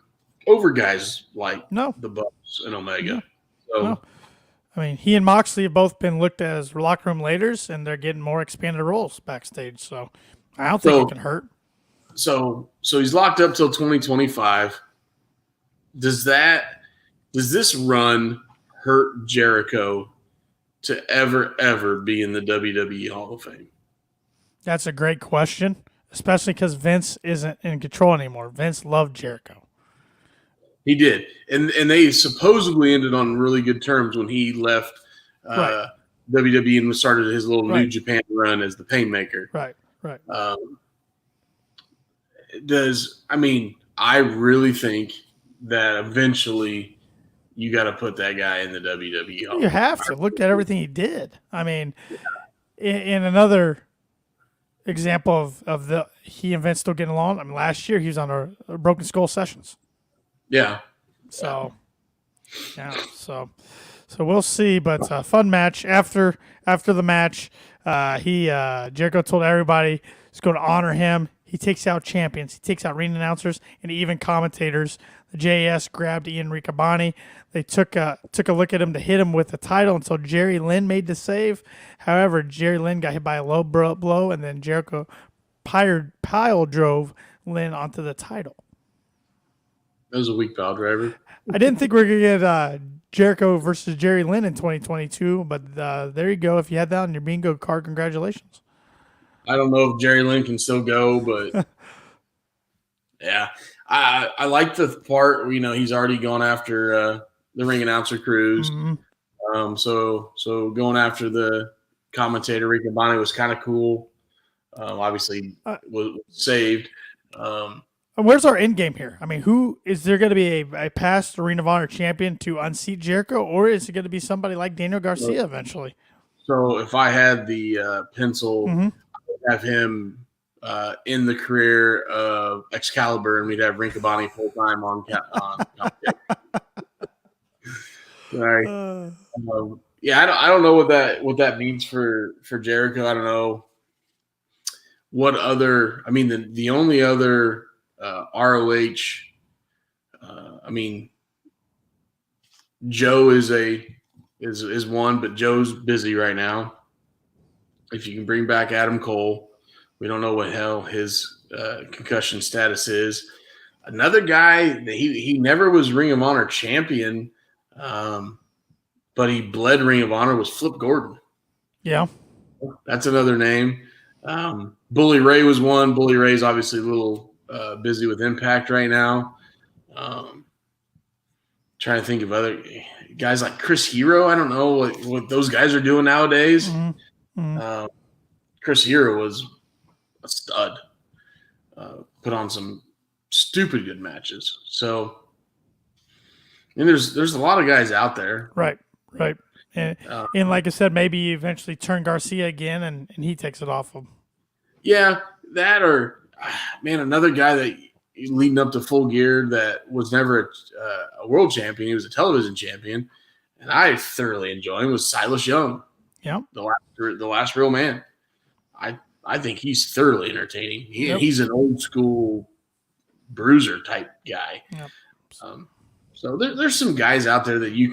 guys like the Bucks and Omega. So, no. I mean, he and Moxley have both been looked at as locker room leaders, and they're getting more expanded roles backstage. So I don't think it can hurt. So he's locked up till 2025. Does this run hurt Jericho to ever be in the WWE Hall of Fame? That's a great question, especially because Vince isn't in control anymore. Vince loved Jericho. He did, and they supposedly ended on really good terms when he left WWE and started his little New Japan run as the Painmaker. Right. I really think that eventually you got to put that guy in the WWE Hall. You have to look at everything he did. I mean, in another example of he and Vince still getting along. I mean, last year he was on a Broken Skull Sessions. Yeah. So we'll see. But fun match. After the match, Jericho told everybody he's going to honor him. He takes out champions. He takes out ring announcers and even commentators. The JS grabbed Ian Riccaboni. They took a look at him to hit him with the title until Jerry Lynn made the save. However, Jerry Lynn got hit by a low blow, and then Jericho pile drove Lynn onto the title. That was a weak pile driver. I didn't think we were going to get Jericho versus Jerry Lynn in 2022, but there you go. If you had that on your bingo card, congratulations. I don't know if Jerry Lynn can still go, but yeah, I like the part where, he's already gone after the ring announcer crews. Mm-hmm. So going after the commentator Riccaboni was kind of cool. Obviously was saved. Where's our end game here? I mean, who is there going to be a past Ring of Honor champion to unseat Jericho, or is it going to be somebody like Daniel Garcia eventually? So if I had the pencil, I would have him in the career of Excalibur, and we'd have Riccaboni full time on Sorry. I don't know what that means for Jericho. I don't know what other. I mean, the only other ROH. Joe is one, but Joe's busy right now. If you can bring back Adam Cole, we don't know what hell his concussion status is. Another guy, he never was Ring of Honor champion, but he bled Ring of Honor, was Flip Gordon. Yeah. That's another name. Bully Ray was one. Bully Ray's obviously a little busy with Impact right now. trying to think of other guys like Chris Hero. I don't know what those guys are doing nowadays. Chris Hero was a stud. Put on some stupid good matches. So, and there's a lot of guys out there. Right. And like I said, maybe eventually turn Garcia again and he takes it off him. Yeah, that or, man, another guy that leading up to Full Gear that was never a world champion. He was a television champion, and I thoroughly enjoyed him was Silas Young. Yeah. The last real man. I think he's thoroughly entertaining. He's an old school bruiser type guy. Yep. So there's some guys out there that you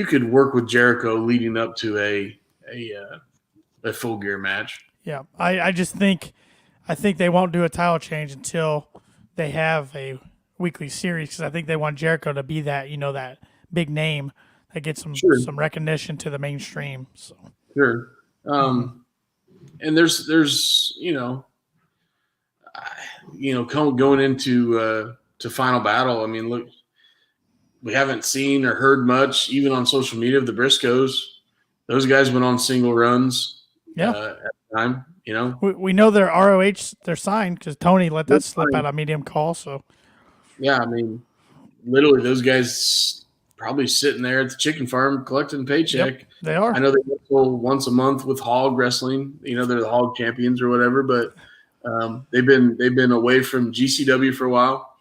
could work with Jericho leading up to a Full Gear match. Yeah, I think they won't do a title change until they have a weekly series because I think they want Jericho to be that that big name that gets some recognition to the mainstream. So sure. And there's going into to Final Battle. I mean, look, we haven't seen or heard much even on social media of the Briscoes. Those guys went on single runs. Yeah. At the time, we know they're ROH. They're signed because Tony let that slip out on Medium Call. So yeah, I mean, literally those guys probably sitting there at the chicken farm collecting a paycheck. Yep, they are. I know they wrestle once a month with Hog Wrestling. They're the Hog champions or whatever, but they've been away from GCW for a while,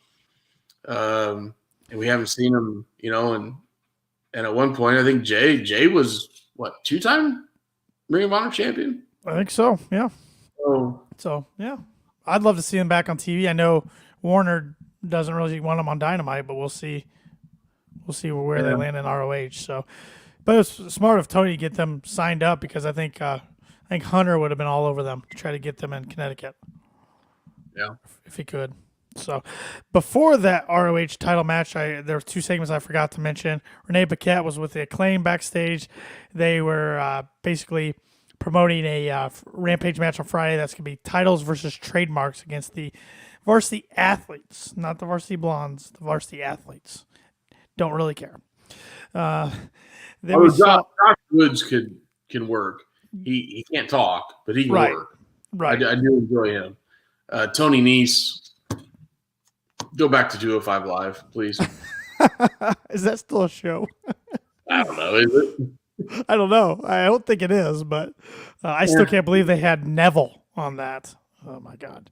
and we haven't seen them. And at one point, I think Jay was what 2-time Ring of Honor champion. I think so. Yeah. So yeah, I'd love to see him back on TV. I know Warner doesn't really want him on Dynamite, but we'll see. We'll see where they land in ROH. So, but it's smart of Tony to get them signed up because I think Hunter would have been all over them to try to get them in Connecticut. Yeah, if he could. So, before that ROH title match, there were 2 segments I forgot to mention. Renee Paquette was with the Acclaim backstage. They were basically promoting a Rampage match on Friday. That's going to be titles versus trademarks against the varsity athletes, not the varsity blondes, the varsity athletes. Don't really care. Josh Woods can work. He can't talk, but he can work. Right. I do enjoy him. Tony Nese, go back to 205 Live, please. Is that still a show? I don't know. Is it? I don't know. I don't think it is, but I still can't believe they had Neville on that. Oh, my God.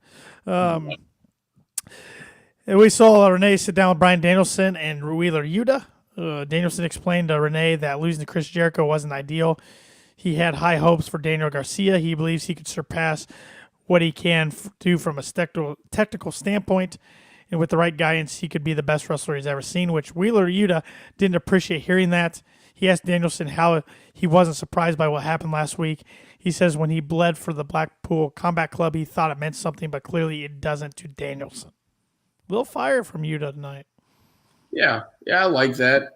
And we saw Renee sit down with Bryan Danielson and Wheeler Yuta. Danielson explained to Renee that losing to Chris Jericho wasn't ideal. He had high hopes for Daniel Garcia. He believes he could surpass what he can do from a technical standpoint. And with the right guidance, he could be the best wrestler he's ever seen, which Wheeler Yuta didn't appreciate hearing that. He asked Danielson how he wasn't surprised by what happened last week. He says when he bled for the Blackpool Combat Club, he thought it meant something, but clearly it doesn't to Danielson. Little fire from Yuta tonight. Yeah, I like that.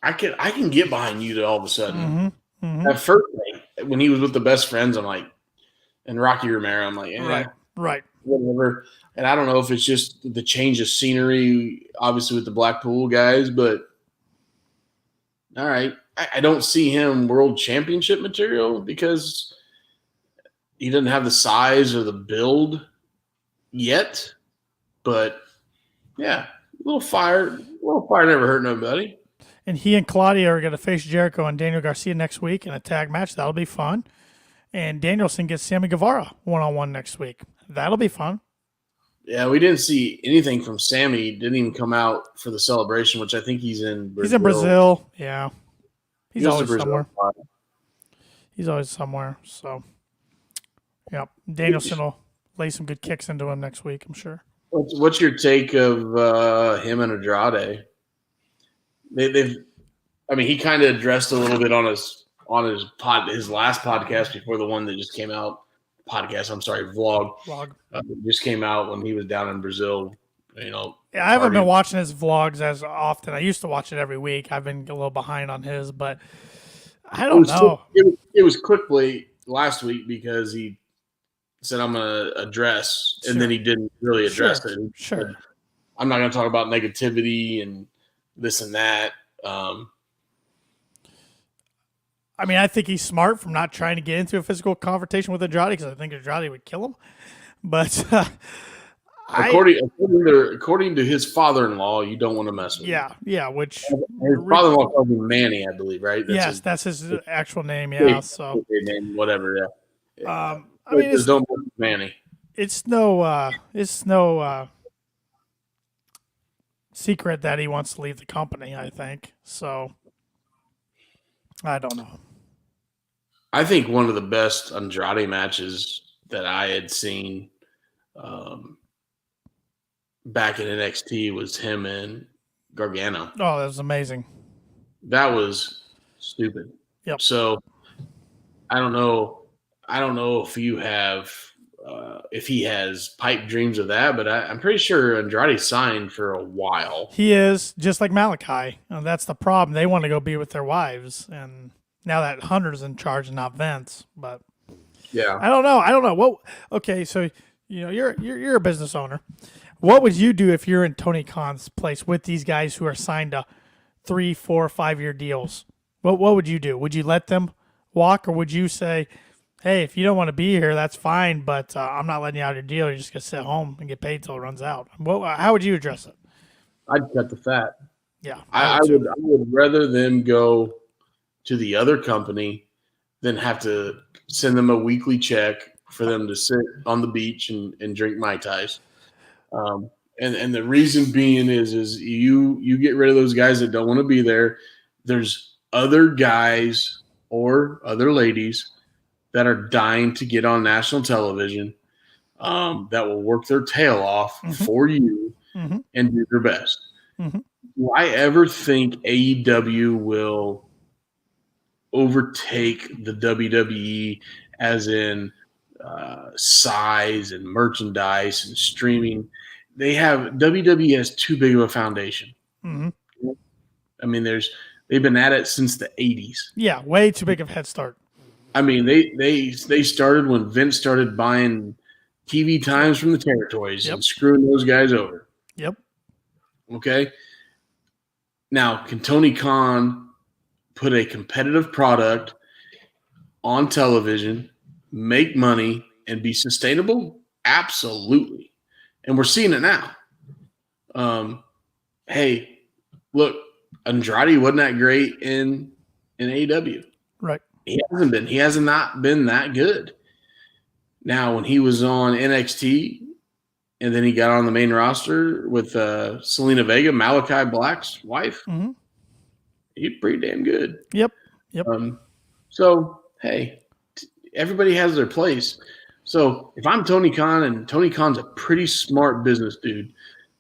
I can get behind Yuta all of a sudden. At first, when he was with the Best Friends, I'm like, and Rocky Romero, I'm like, right, whatever. And I don't know if it's just the change of scenery, obviously with the Blackpool guys, but all right, I don't see him world championship material because he doesn't have the size or the build yet. But yeah, a little fire never hurt nobody. And he and Claudia are going to face Jericho and Daniel Garcia next week in a tag match. That'll be fun. And Danielson gets Sammy Guevara one-on-one next week. That'll be fun. Yeah, we didn't see anything from Sammy. He didn't even come out for the celebration, which I think he's in Brazil. He's in Brazil, yeah. He's always somewhere. Spot. He's always somewhere. So, yeah, Danielson will lay some good kicks into him next week, I'm sure. What's your take of him and Andrade? He kind of addressed a little bit on his last podcast before the one that just came out. Vlog. Just came out when he was down in Brazil. Yeah, I haven't been watching his vlogs as often. I used to watch it every week. I've been a little behind on his, but I don't know. It was quickly last week because he said I'm going to address, and then he didn't really address it. Sure. I'm not going to talk about negativity and this and that. I think he's smart from not trying to get into a physical confrontation with Andrade because I think Andrade would kill him. But according to his father-in-law, you don't want to mess with him. Yeah, which his father-in-law called him Manny, I believe, right? That's his actual name. Yeah, so name, whatever. Yeah. it's don't mess with Manny. It's no secret that he wants to leave the company. I think so. I don't know. I think one of the best Andrade matches that I had seen back in NXT was him and Gargano. Oh, that was amazing. That was stupid. Yep. So I don't know if you have if he has pipe dreams of that, but I'm pretty sure Andrade signed for a while. He is, just like Malachi. And that's the problem. They want to go be with their wives, and now that Hunter's in charge and not Vince. But yeah, I don't know. What? Okay, so you're a business owner. What would you do if you're in Tony Khan's place with these guys who are signed to 3, 4, 5-year deals? What would you do? Would you let them walk, or would you say, hey, if you don't want to be here, that's fine, but I'm not letting you out of your deal. You're just going to sit home and get paid till it runs out. How would you address it? I'd cut the fat. Yeah. I would rather them go to the other company than have to send them a weekly check for them to sit on the beach and drink Mai Tais. And the reason being is you get rid of those guys that don't want to be there. There's other guys or other ladies that are dying to get on national television that will work their tail off for you and do their best. Do I ever think AEW will overtake the WWE as in size and merchandise and streaming? WWE has too big of a foundation. I mean, they've been at it since the 80s. Yeah, way too big of a head start. I mean, they started when Vince started buying TV times from the territories and screwing those guys over. Yep. Okay. Now, can Tony Khan put a competitive product on television, make money, and be sustainable? Absolutely. And we're seeing it now. Hey, look, Andrade wasn't that great in AEW. Right. He hasn't been. He has not been that good. Now, when he was on NXT and then he got on the main roster with Selena Vega, Malachi Black's wife, he's pretty damn good. Yep. So, hey, everybody has their place. So if I'm Tony Khan, and Tony Khan's a pretty smart business dude,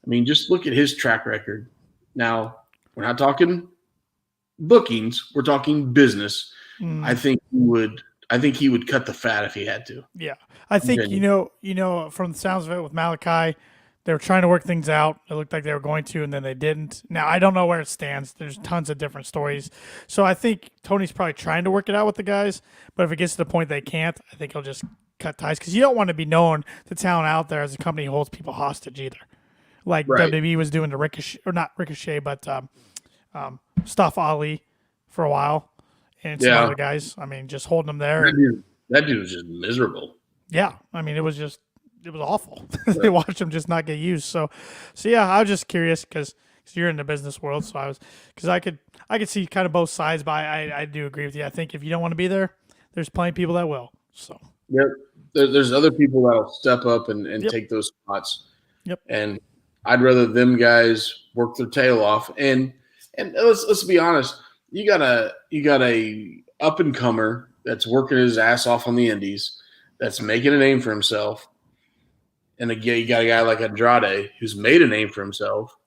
I mean, just look at his track record. Now, we're not talking bookings. We're talking business. I think he would cut the fat if he had to. Yeah. I think, from the sounds of it with Malachi, they were trying to work things out. It looked like they were going to, and then they didn't. Now, I don't know where it stands. There's tons of different stories. So I think Tony's probably trying to work it out with the guys, but if it gets to the point they can't, I think he'll just cut ties, because you don't want to be known to talent out there as a company who holds people hostage either. Like WWE was doing to Ricochet, or not Ricochet, but Mustafa Ali for a while, and some other guys. I mean, just holding them there. That dude was just miserable. Yeah, I mean, it was awful. They watched him just not get used. So yeah, I was just curious because you're in the business world. So I could see kind of both sides, but I do agree with you. I think if you don't want to be there, there's plenty of people that will. So yep, there's other people that'll step up and take those spots. Yep, and I'd rather them guys work their tail off. And let's be honest, you got a up and comer that's working his ass off on the indies, that's making a name for himself. And again, you got a guy like Andrade who's made a name for himself.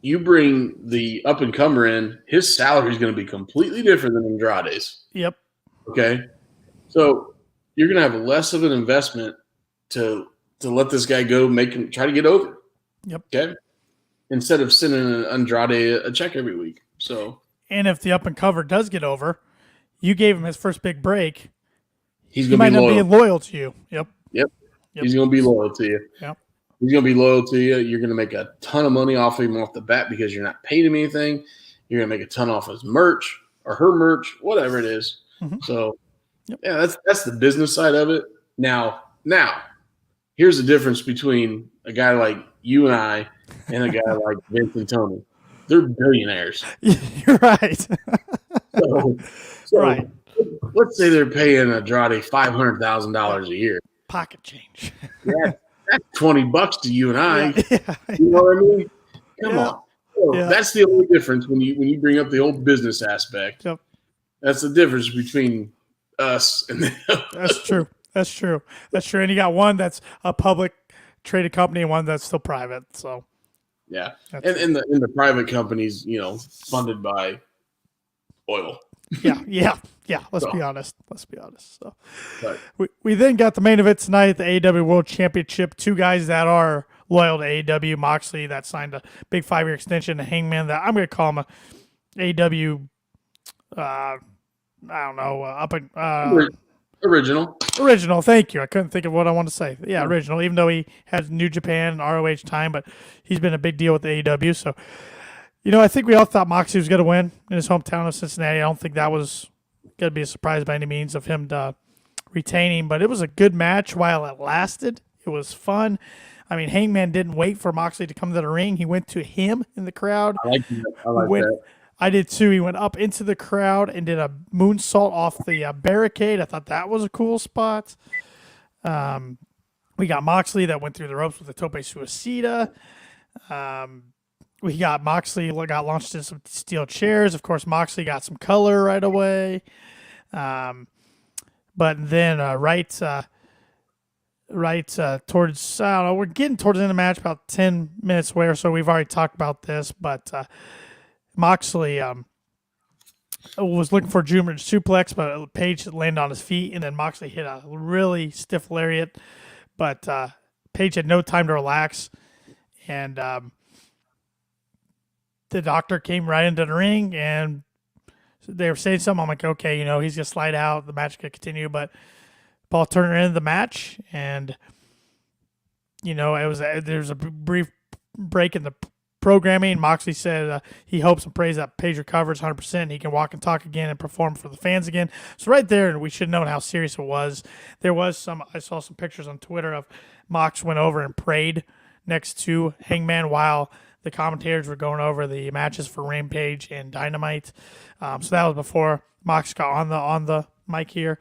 You bring the up and comer in, his salary is going to be completely different than Andrade's. Yep. Okay. So you're going to have less of an investment to let this guy go, try to get over. Yep. Okay. Instead of sending Andrade a check every week. So. And if the up and cover does get over, you gave him his first big break. He might not be loyal to you. Yep. He's going to be loyal to you. Yep. He's going to be loyal to you. You're going to make a ton of money off of him off the bat because you're not paying him anything. You're going to make a ton off his merch or her merch, whatever it is. Mm-hmm. So, yeah, that's the business side of it. Now, here's the difference between a guy like you and I and a guy like Vince and Tony. They're billionaires. You're right. So right. Let's say they're paying Andrade $500,000 a year. Pocket change. That's $20 to you and I. Yeah. You know what I mean? Come on. So Yeah. That's the only difference when you bring up the old business aspect. Yep. That's the difference between us and them. That's true. That's true. And you got one that's a public traded company and one that's still private. So yeah. And the private companies, funded by oil. Yeah. Let's be honest. So we then got the main event tonight, the AEW World Championship. Two guys that are loyal to AEW. Moxley that signed a big 5-year extension to Hangman. That I'm going to call him a AEW. I don't know. Original. Thank you. I couldn't think of what I want to say. Yeah, original. Even though he has New Japan and ROH time, but he's been a big deal with the AEW. So. I think we all thought Moxley was going to win in his hometown of Cincinnati. I don't think that was going to be a surprise by any means of him retaining, but it was a good match while it lasted. It was fun. I mean, Hangman didn't wait for Moxley to come to the ring. He went to him in the crowd. I like that. I did too. He went up into the crowd and did a moonsault off the barricade. I thought that was a cool spot. We got Moxley that went through the ropes with the tope suicida. We got Moxley got launched in some steel chairs. Of course, Moxley got some color right away. But then towards, I don't know, we're getting towards the end of the match, about 10 minutes away or so. We've already talked about this, but Moxley was looking for a German suplex, but Page landed on his feet, and then Moxley hit a really stiff lariat. But Page had no time to relax, and the doctor came right into the ring, and they were saying something. I'm like, okay, he's going to slide out. The match could continue, but Paul Turner ended the match, and there's a brief break in the programming. Moxley said he hopes and prays that Page recovers 100%. He can walk and talk again and perform for the fans again. So right there, we should have known how serious it was. I saw some pictures on Twitter of Mox went over and prayed next to Hangman while the commentators were going over the matches for Rampage and Dynamite. So that was before Mox got on the mic here.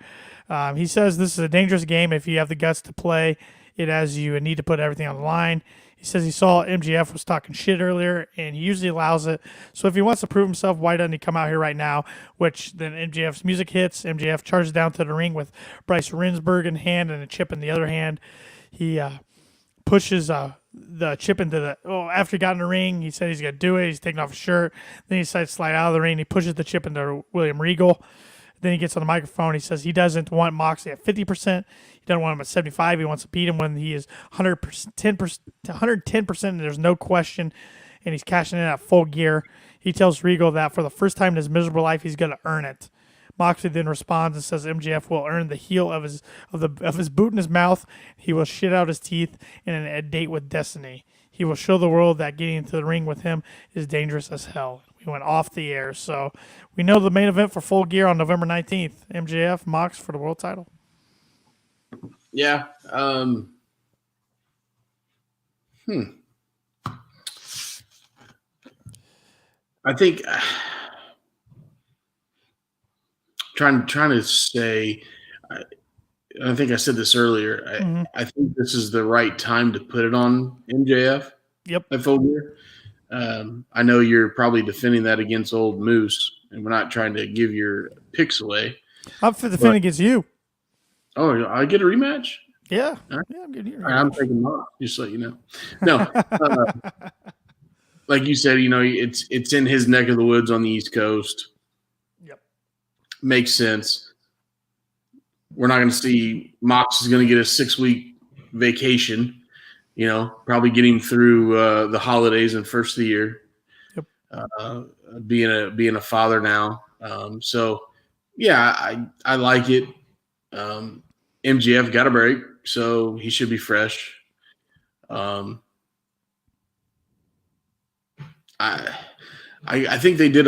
He says this is a dangerous game if you have the guts to play it as you need to put everything on the line. He says he saw MJF was talking shit earlier, and he usually allows it. So if he wants to prove himself, why doesn't he come out here right now? Which then MJF's music hits. MJF charges down to the ring with Bryce Rinsberg in hand and a chip in the other hand. He pushes the chip into after he got in the ring, he said he's going to do it. He's taking off his shirt. Then he decides to slide out of the ring. He pushes the chip into William Regal. Then he gets on the microphone. He says he doesn't want Moxley at 50%. He doesn't want him at 75%. He wants to beat him when he is 110%, and there's no question. And he's cashing in at Full Gear. He tells Regal that for the first time in his miserable life, he's going to earn it. Moxley then responds and says MJF will earn the heel of his boot in his mouth. He will shit out his teeth in a date with destiny. He will show the world that getting into the ring with him is dangerous as hell. We went off the air. So we know the main event for Full Gear on November 19th. MJF, Mox for the world title. Yeah. I think trying to say, I think I said this earlier. I think this is the right time to put it on MJF. Yep. At Full Gear. I know you're probably defending that against Old Moose, and we're not trying to give your picks away. I'm defending against you. Oh, I get a rematch? Yeah. Right. Yeah, I'm getting a I'm taking mine, just so you know. No. Like you said, it's in his neck of the woods on the East Coast. Yep. Makes sense. We're not going to see Mox is going to get a 6-week vacation, probably getting through the holidays and first of the year. Yep. Being a father now. So, yeah, I like it. MGF got a break, so he should be fresh. Um, I think they did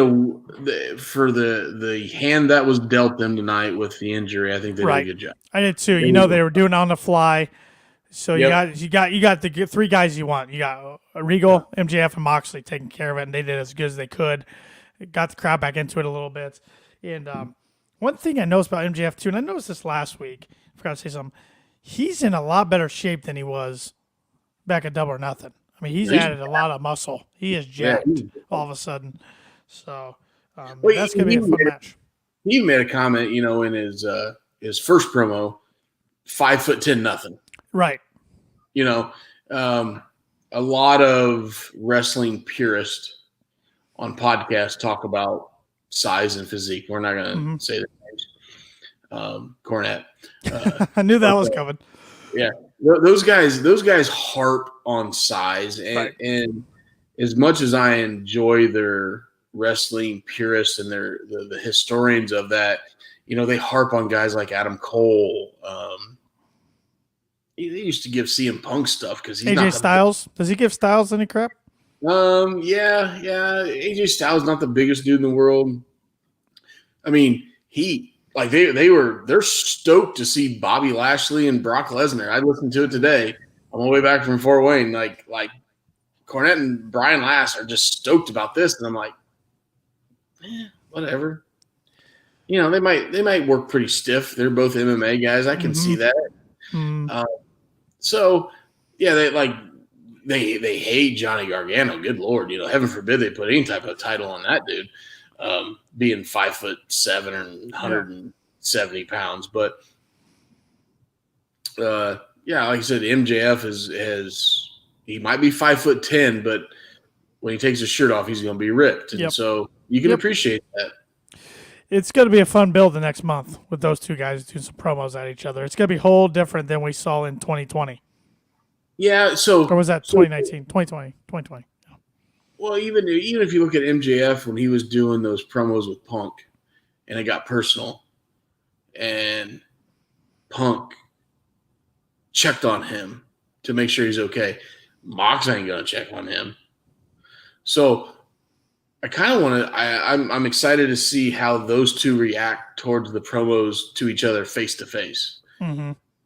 for the hand that was dealt them tonight with the injury. I think they did a good job. I did too. They were doing it on the fly. So you got the three guys you want. You got Regal, MJF, and Moxley taking care of it, and they did as good as they could. Got the crowd back into it a little bit. And one thing I noticed about MJF too, and I noticed this last week, I forgot to say something. He's in a lot better shape than he was back at Double or Nothing. I mean, he's added a lot of muscle. He is jacked all of a sudden. So that's going to be a fun match. He made a comment, in his first promo, 5'10" nothing. Right. A lot of wrestling purists on podcasts talk about size and physique. We're not going to say the names. Cornette. I knew that was coming. Yeah. Those guys harp on size, and as much as I enjoy their wrestling purists and the historians of that, they harp on guys like Adam Cole. They used to give CM Punk stuff because he's AJ Styles. Does he give Styles any crap? Yeah. AJ Styles not the biggest dude in the world. I mean, they're stoked to see Bobby Lashley and Brock Lesnar. I listened to it today on my way back from Fort Wayne. Like Cornette and Brian Last are just stoked about this, and I'm like, whatever. They might work pretty stiff. They're both MMA guys. I can see that. So yeah, they hate Johnny Gargano. Good Lord, heaven forbid they put any type of title on that dude. Being 5'7" and 170 pounds, but like I said, MJF he might be 5'10", but when he takes his shirt off, he's going to be ripped, and so you can appreciate that. It's going to be a fun build the next month with those two guys doing some promos at each other. It's going to be whole different than we saw in 2020. Yeah, or was that 2019? 2020. 2020. Well, even if you look at MJF when he was doing those promos with Punk, and it got personal, and Punk checked on him to make sure he's okay. Mox ain't gonna check on him. So I kind of want to. I'm excited to see how those two react towards the promos to each other face to face.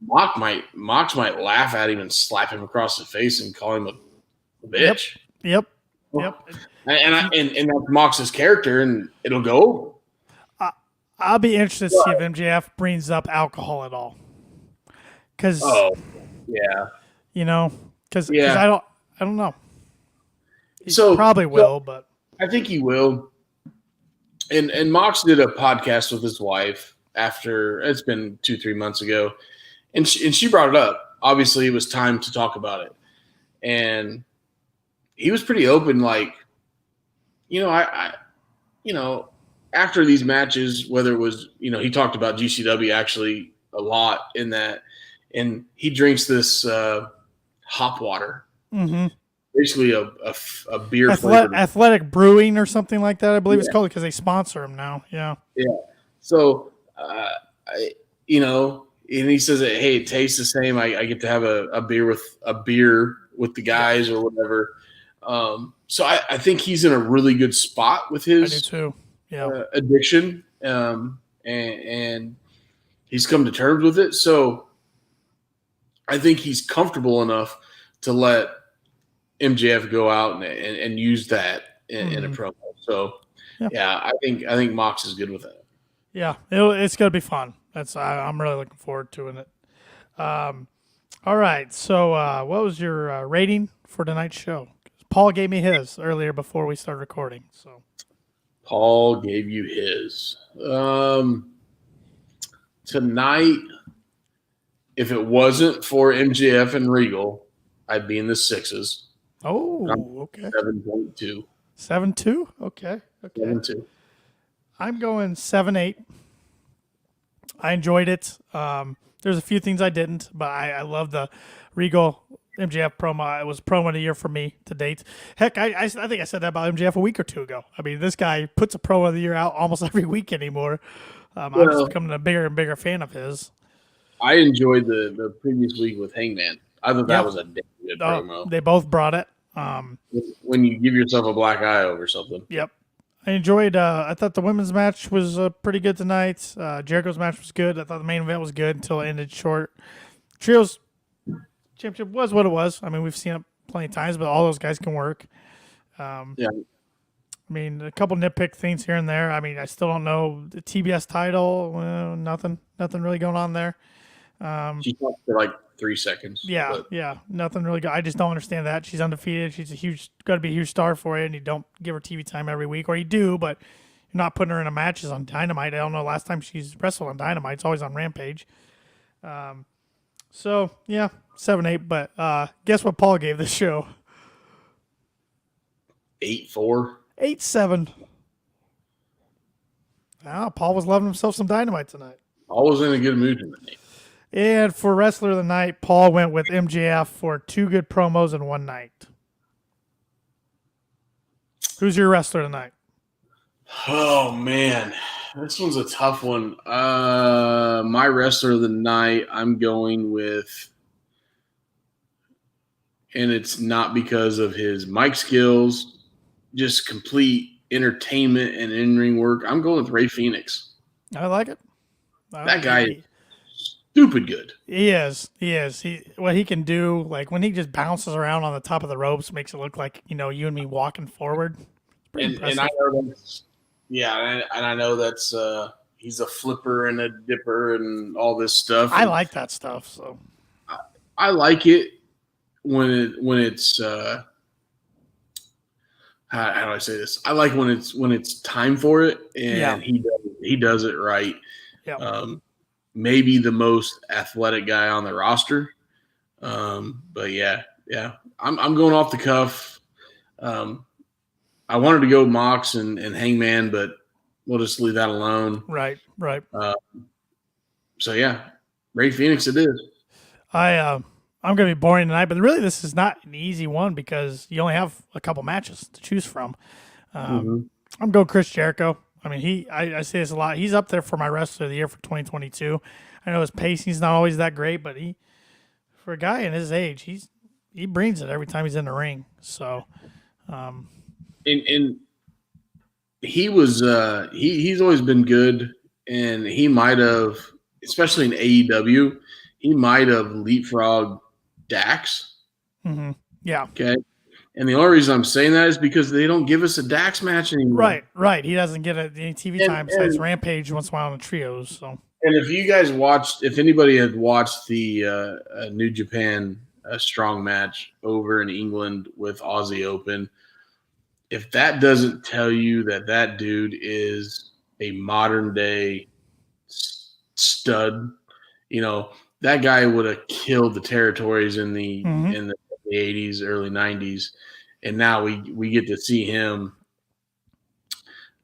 Mox might laugh at him and slap him across the face and call him a bitch. Yep. And that's Mox's character, and it'll go over. I'll be interested to see if MJF brings up alcohol at all. Because I don't know. He probably will, but I think he will. And Mox did a podcast with his wife after it's been 2-3 months ago, and she brought it up. Obviously, it was time to talk about it, and he was pretty open, like, after these matches, whether it was, he talked about GCW actually a lot in that, and he drinks this hop water, basically a beer Athletic Brewing or something like that, I believe it's called, because they sponsor him now. Yeah. So, and he says that, hey, it tastes the same. I get to have a beer with the guys or whatever. So I think he's in a really good spot with his addiction, and he's come to terms with it. So I think he's comfortable enough to let MJF go out and use that in a promo. So I think Mox is good with that. Yeah, it's going to be fun. I'm really looking forward to it. All right, so what was your rating for tonight's show? Paul gave me his earlier before we started recording. So Paul gave you his. Tonight, if it wasn't for MJF and Regal, I'd be in the 6s. Oh, okay. 7.2. 7.2? Okay. 7.2. I'm going 7.8. I enjoyed it. There's a few things I didn't, but I love the Regal MJF promo. It was promo of the year for me to date. Heck, I think I said that about MJF a week or two ago. I mean, this guy puts a promo of the year out almost every week anymore. I'm just becoming a bigger and bigger fan of his. I enjoyed the previous week with Hangman. I thought that was a damn good promo. They both brought it. When you give yourself a black eye over something. Yep. I enjoyed. I thought the women's match was pretty good tonight. Jericho's match was good. I thought the main event was good until it ended short. Trios championship was what it was. I mean, we've seen it plenty of times, but all those guys can work. Yeah. I mean, a couple nitpick things here and there. I mean, I still don't know the TBS title. Nothing really going on there. She talked for like 3 seconds. Yeah, nothing really good. I just don't understand that. She's undefeated. She's got to be a huge star for you, and you don't give her TV time every week, or you do, but you're not putting her in a matches on Dynamite. I don't know last time she's wrestled on Dynamite. It's always on Rampage. So yeah, 7-8. But guess what Paul gave this show? 8-4. 8-7. Paul was loving himself some Dynamite tonight. Paul was in a good mood tonight. And for Wrestler of the Night, Paul went with MJF for 2 good promos in one night. Who's your Wrestler of the Night? Oh, man. This one's a tough one. My Wrestler of the Night, I'm going with, and it's not because of his mic skills, just complete entertainment and in-ring work. I'm going with Rey Fenix. I like it. That guy is stupid good. He is. What he can do, like when he just bounces around on the top of the ropes, makes it look like, you and me walking forward. And I know that's, and I know that's he's a flipper and a dipper and all this stuff. I like that stuff. So I like it when it's how do I say this? I like when it's time for it, and he does it right. Yeah. Maybe the most athletic guy on the roster. But yeah. I'm going off the cuff. I wanted to go Mox and Hangman, but we'll just leave that alone. Right. So yeah, Rey Fenix it is. I'm going to be boring tonight, but really this is not an easy one because you only have a couple matches to choose from. I'm going Chris Jericho. I mean, I say this a lot. He's up there for my Wrestler of the Year for 2022. I know his pacing's not always that great, but for a guy in his age, he brings it every time he's in the ring. So, and he was he's always been good, and he might have, especially in AEW, he might have leapfrogged Dax. Mm-hmm. Yeah. Okay. And the only reason I'm saying that is because they don't give us a Dax match anymore. Right. He doesn't get any TV time besides Rampage once in a while on the trios. So. And if anybody had watched the New Japan Strong match over in England with Aussie Open, if that doesn't tell you that dude is a modern day stud, that guy would have killed the territories in the 80s, early 90s, and now we get to see him.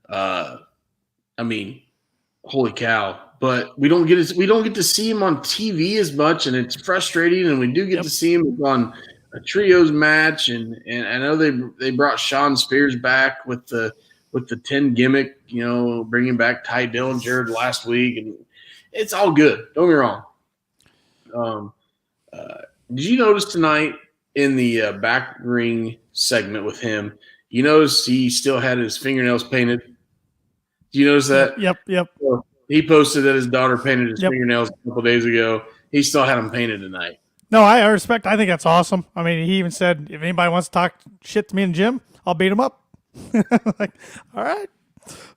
I mean, holy cow! But we don't get to see him on TV as much, and it's frustrating. And we do get to see him on a trios match, and I know they brought Sean Spears back with the 10 gimmick, bringing back Ty Dillinger last week, and it's all good. Don't get me wrong. Did you notice tonight in the back ring segment with him, you notice he still had his fingernails painted? Do you notice that? Yep. So he posted that his daughter painted his fingernails a couple days ago. He still had them painted tonight. No, I respect. I think that's awesome. I mean, he even said, if anybody wants to talk shit to me in the gym, I'll beat him up. Like, all right,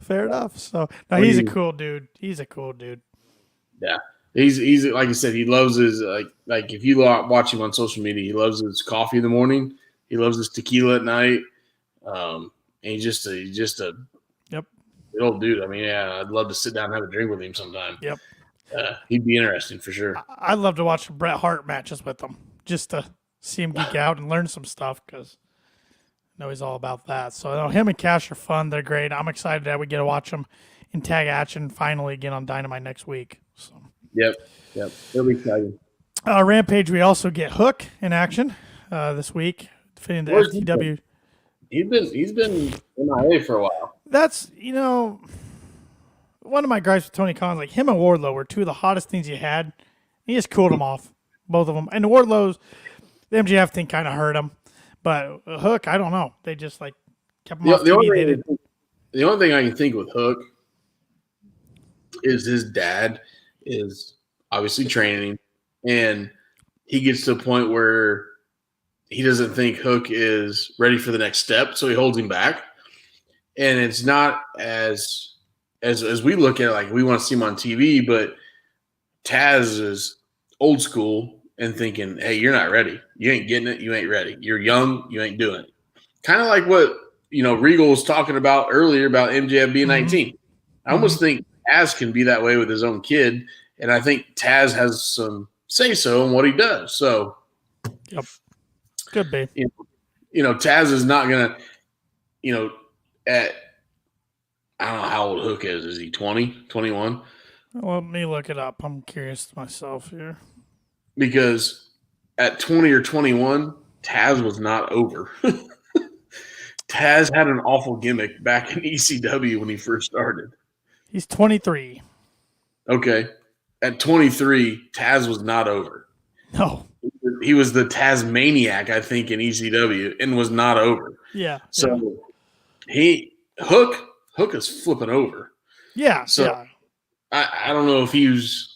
fair enough. So, no, he's a cool dude. Yeah. He's like I said, he loves his like if you watch him on social media, he loves his coffee in the morning. He loves his tequila at night. And he's just a good old dude. I mean, I'd love to sit down and have a drink with him sometime. Yep. He'd be interesting for sure. I'd love to watch Bret Hart matches with him just to see him geek out and learn some stuff because I know he's all about that. So him and Cash are fun. They're great. I'm excited that we get to watch them in tag action finally again on Dynamite next week. So. Yep. It'll be exciting. Rampage, we also get Hook in action this week, defending the FTW. He's been MIA for a while. That's, one of my gripes with Tony Khan, like him and Wardlow were two of the hottest things he had. He just cooled them off, both of them. And the The MJF thing kind of hurt him, but Hook, I don't know. They just like kept him off TV. The only thing I can think with Hook is his dad is obviously training him, and he gets to a point where he doesn't think Hook is ready for the next step, so he holds him back. And it's not as we look at it, like we want to see him on TV, but Taz is old school and thinking, hey, you're not ready. You ain't getting it. You ain't ready. You're young. You ain't doing it. Kind of like what, Regal was talking about earlier about MJF being 19. I almost think Taz can be that way with his own kid. And I think Taz has some say-so in what he does. So, yep. Could be. Taz is not going to, I don't know how old Hook is. Is he 20, 21? Well, let me look it up. I'm curious myself here. Because at 20 or 21, Taz was not over. Taz had an awful gimmick back in ECW when he first started. He's 23. Okay. At 23, Taz was not over. No. He was the Tasmaniac, I think, in ECW and was not over. Yeah. So Hook is flipping over. Yeah. So yeah. I don't know if he was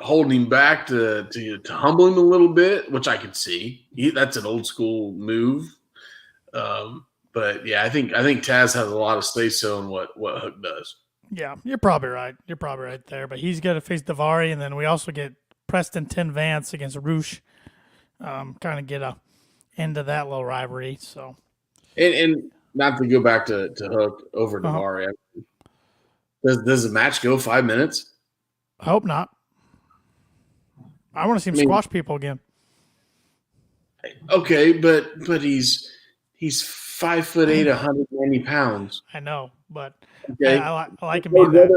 holding him back to humble him a little bit, which I could see. That's an old school move. But yeah, I think Taz has a lot of say-so in what Hook does. Yeah, you're probably right. You're probably right there. But he's got to face Daivari, and then we also get Preston Tin Vance against Roosh. Kind of get a end of that little rivalry. So, and not to go back to Hook over Daivari. Does the match go 5 minutes? I hope not. I want to see him squash people again. Okay, but he's 5'8", 190 pounds. I know, but okay. I like him being that.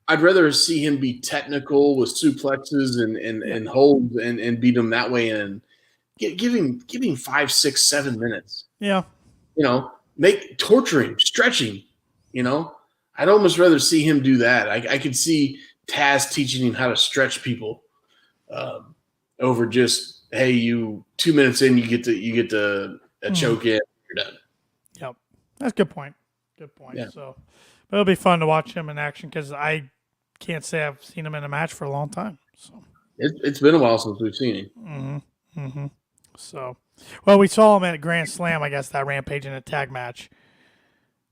I'd rather see him be technical with suplexes and holds and beat him that way and give him 5, 6, 7 minutes. Yeah. Torture him, stretch him. I'd almost rather see him do that. I could see Taz teaching him how to stretch people over just, hey, you 2 minutes in, you get to choke in, you're done. Yep, that's a good point. Good point. Yeah. So, but it'll be fun to watch him in action because I can't say I've seen him in a match for a long time. So it's been a while since we've seen him. Mm-hmm. Mm-hmm. So, well, we saw him at Grand Slam, I guess, that Rampage in a tag match.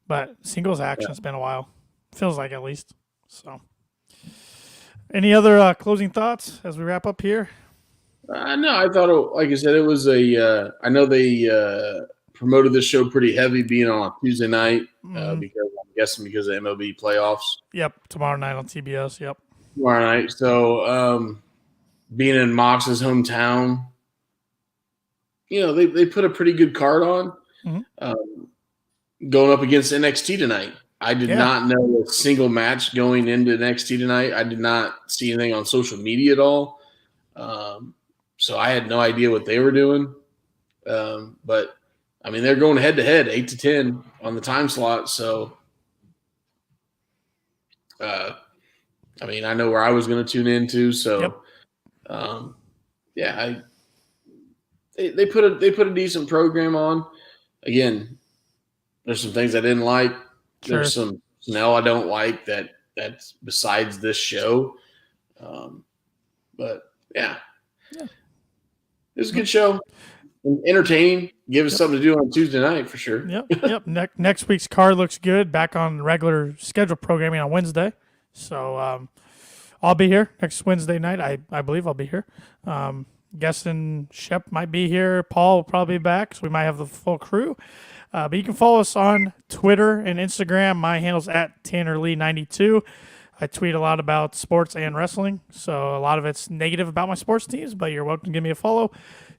But singles action's been a while. Feels like, at least. So, any other closing thoughts as we wrap up here? No, I thought, like I said, it was I know they promoted this show pretty heavy, being on a Tuesday night because I'm guessing because of MLB playoffs. Yep, tomorrow night on TBS. Yep, tomorrow night. So, being in Mox's hometown, they put a pretty good card on. Mm-hmm. Going up against NXT tonight. I did not know a single match going into NXT tonight. I did not see anything on social media at all. So I had no idea what they were doing. But, I mean, they're going head-to-head, 8 to 10 on the time slot. So, I mean, I know where I was going to tune into. So, they put a decent program on. Again, there's some things I didn't like. Sure. There's some Snell I don't like that's besides this show. But, yeah. It was a good show. Entertaining. Give us something to do on Tuesday night for sure. Yep. Next week's card looks good. Back on regular scheduled programming on Wednesday. So I'll be here next Wednesday night. I believe I'll be here. Guessing Shep might be here. Paul will probably be back, so we might have the full crew. But you can follow us on Twitter and Instagram. My handle's at TannerLee92. I tweet a lot about sports and wrestling, so a lot of it's negative about my sports teams, but you're welcome to give me a follow.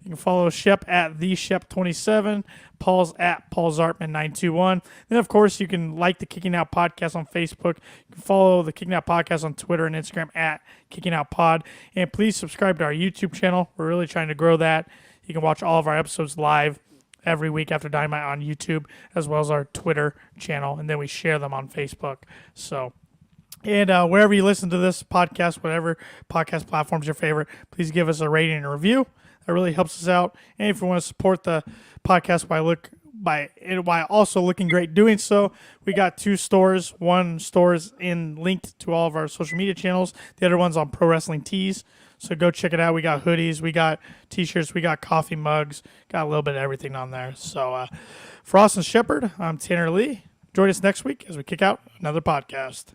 You can follow Shep at TheShep27, Paul's at PaulZartman921. Then, of course, you can like the Kicking Out Podcast on Facebook. You can follow the Kicking Out Podcast on Twitter and Instagram at Kicking Out Pod. And please subscribe to our YouTube channel. We're really trying to grow that. You can watch all of our episodes live every week after Dynamite on YouTube, as well as our Twitter channel, and then we share them on Facebook. So, and wherever you listen to this podcast, whatever podcast platform's your favorite, please give us a rating and a review. That really helps us out. And if you want to support the podcast by also looking great doing so, we got 2 stores. One store is linked to all of our social media channels. The other one's on Pro Wrestling Tees. So go check it out. We got hoodies, we got t-shirts, we got coffee mugs, got a little bit of everything on there. So for Austin Shepard, I'm Tanner Lee. Join us next week as we kick out another podcast.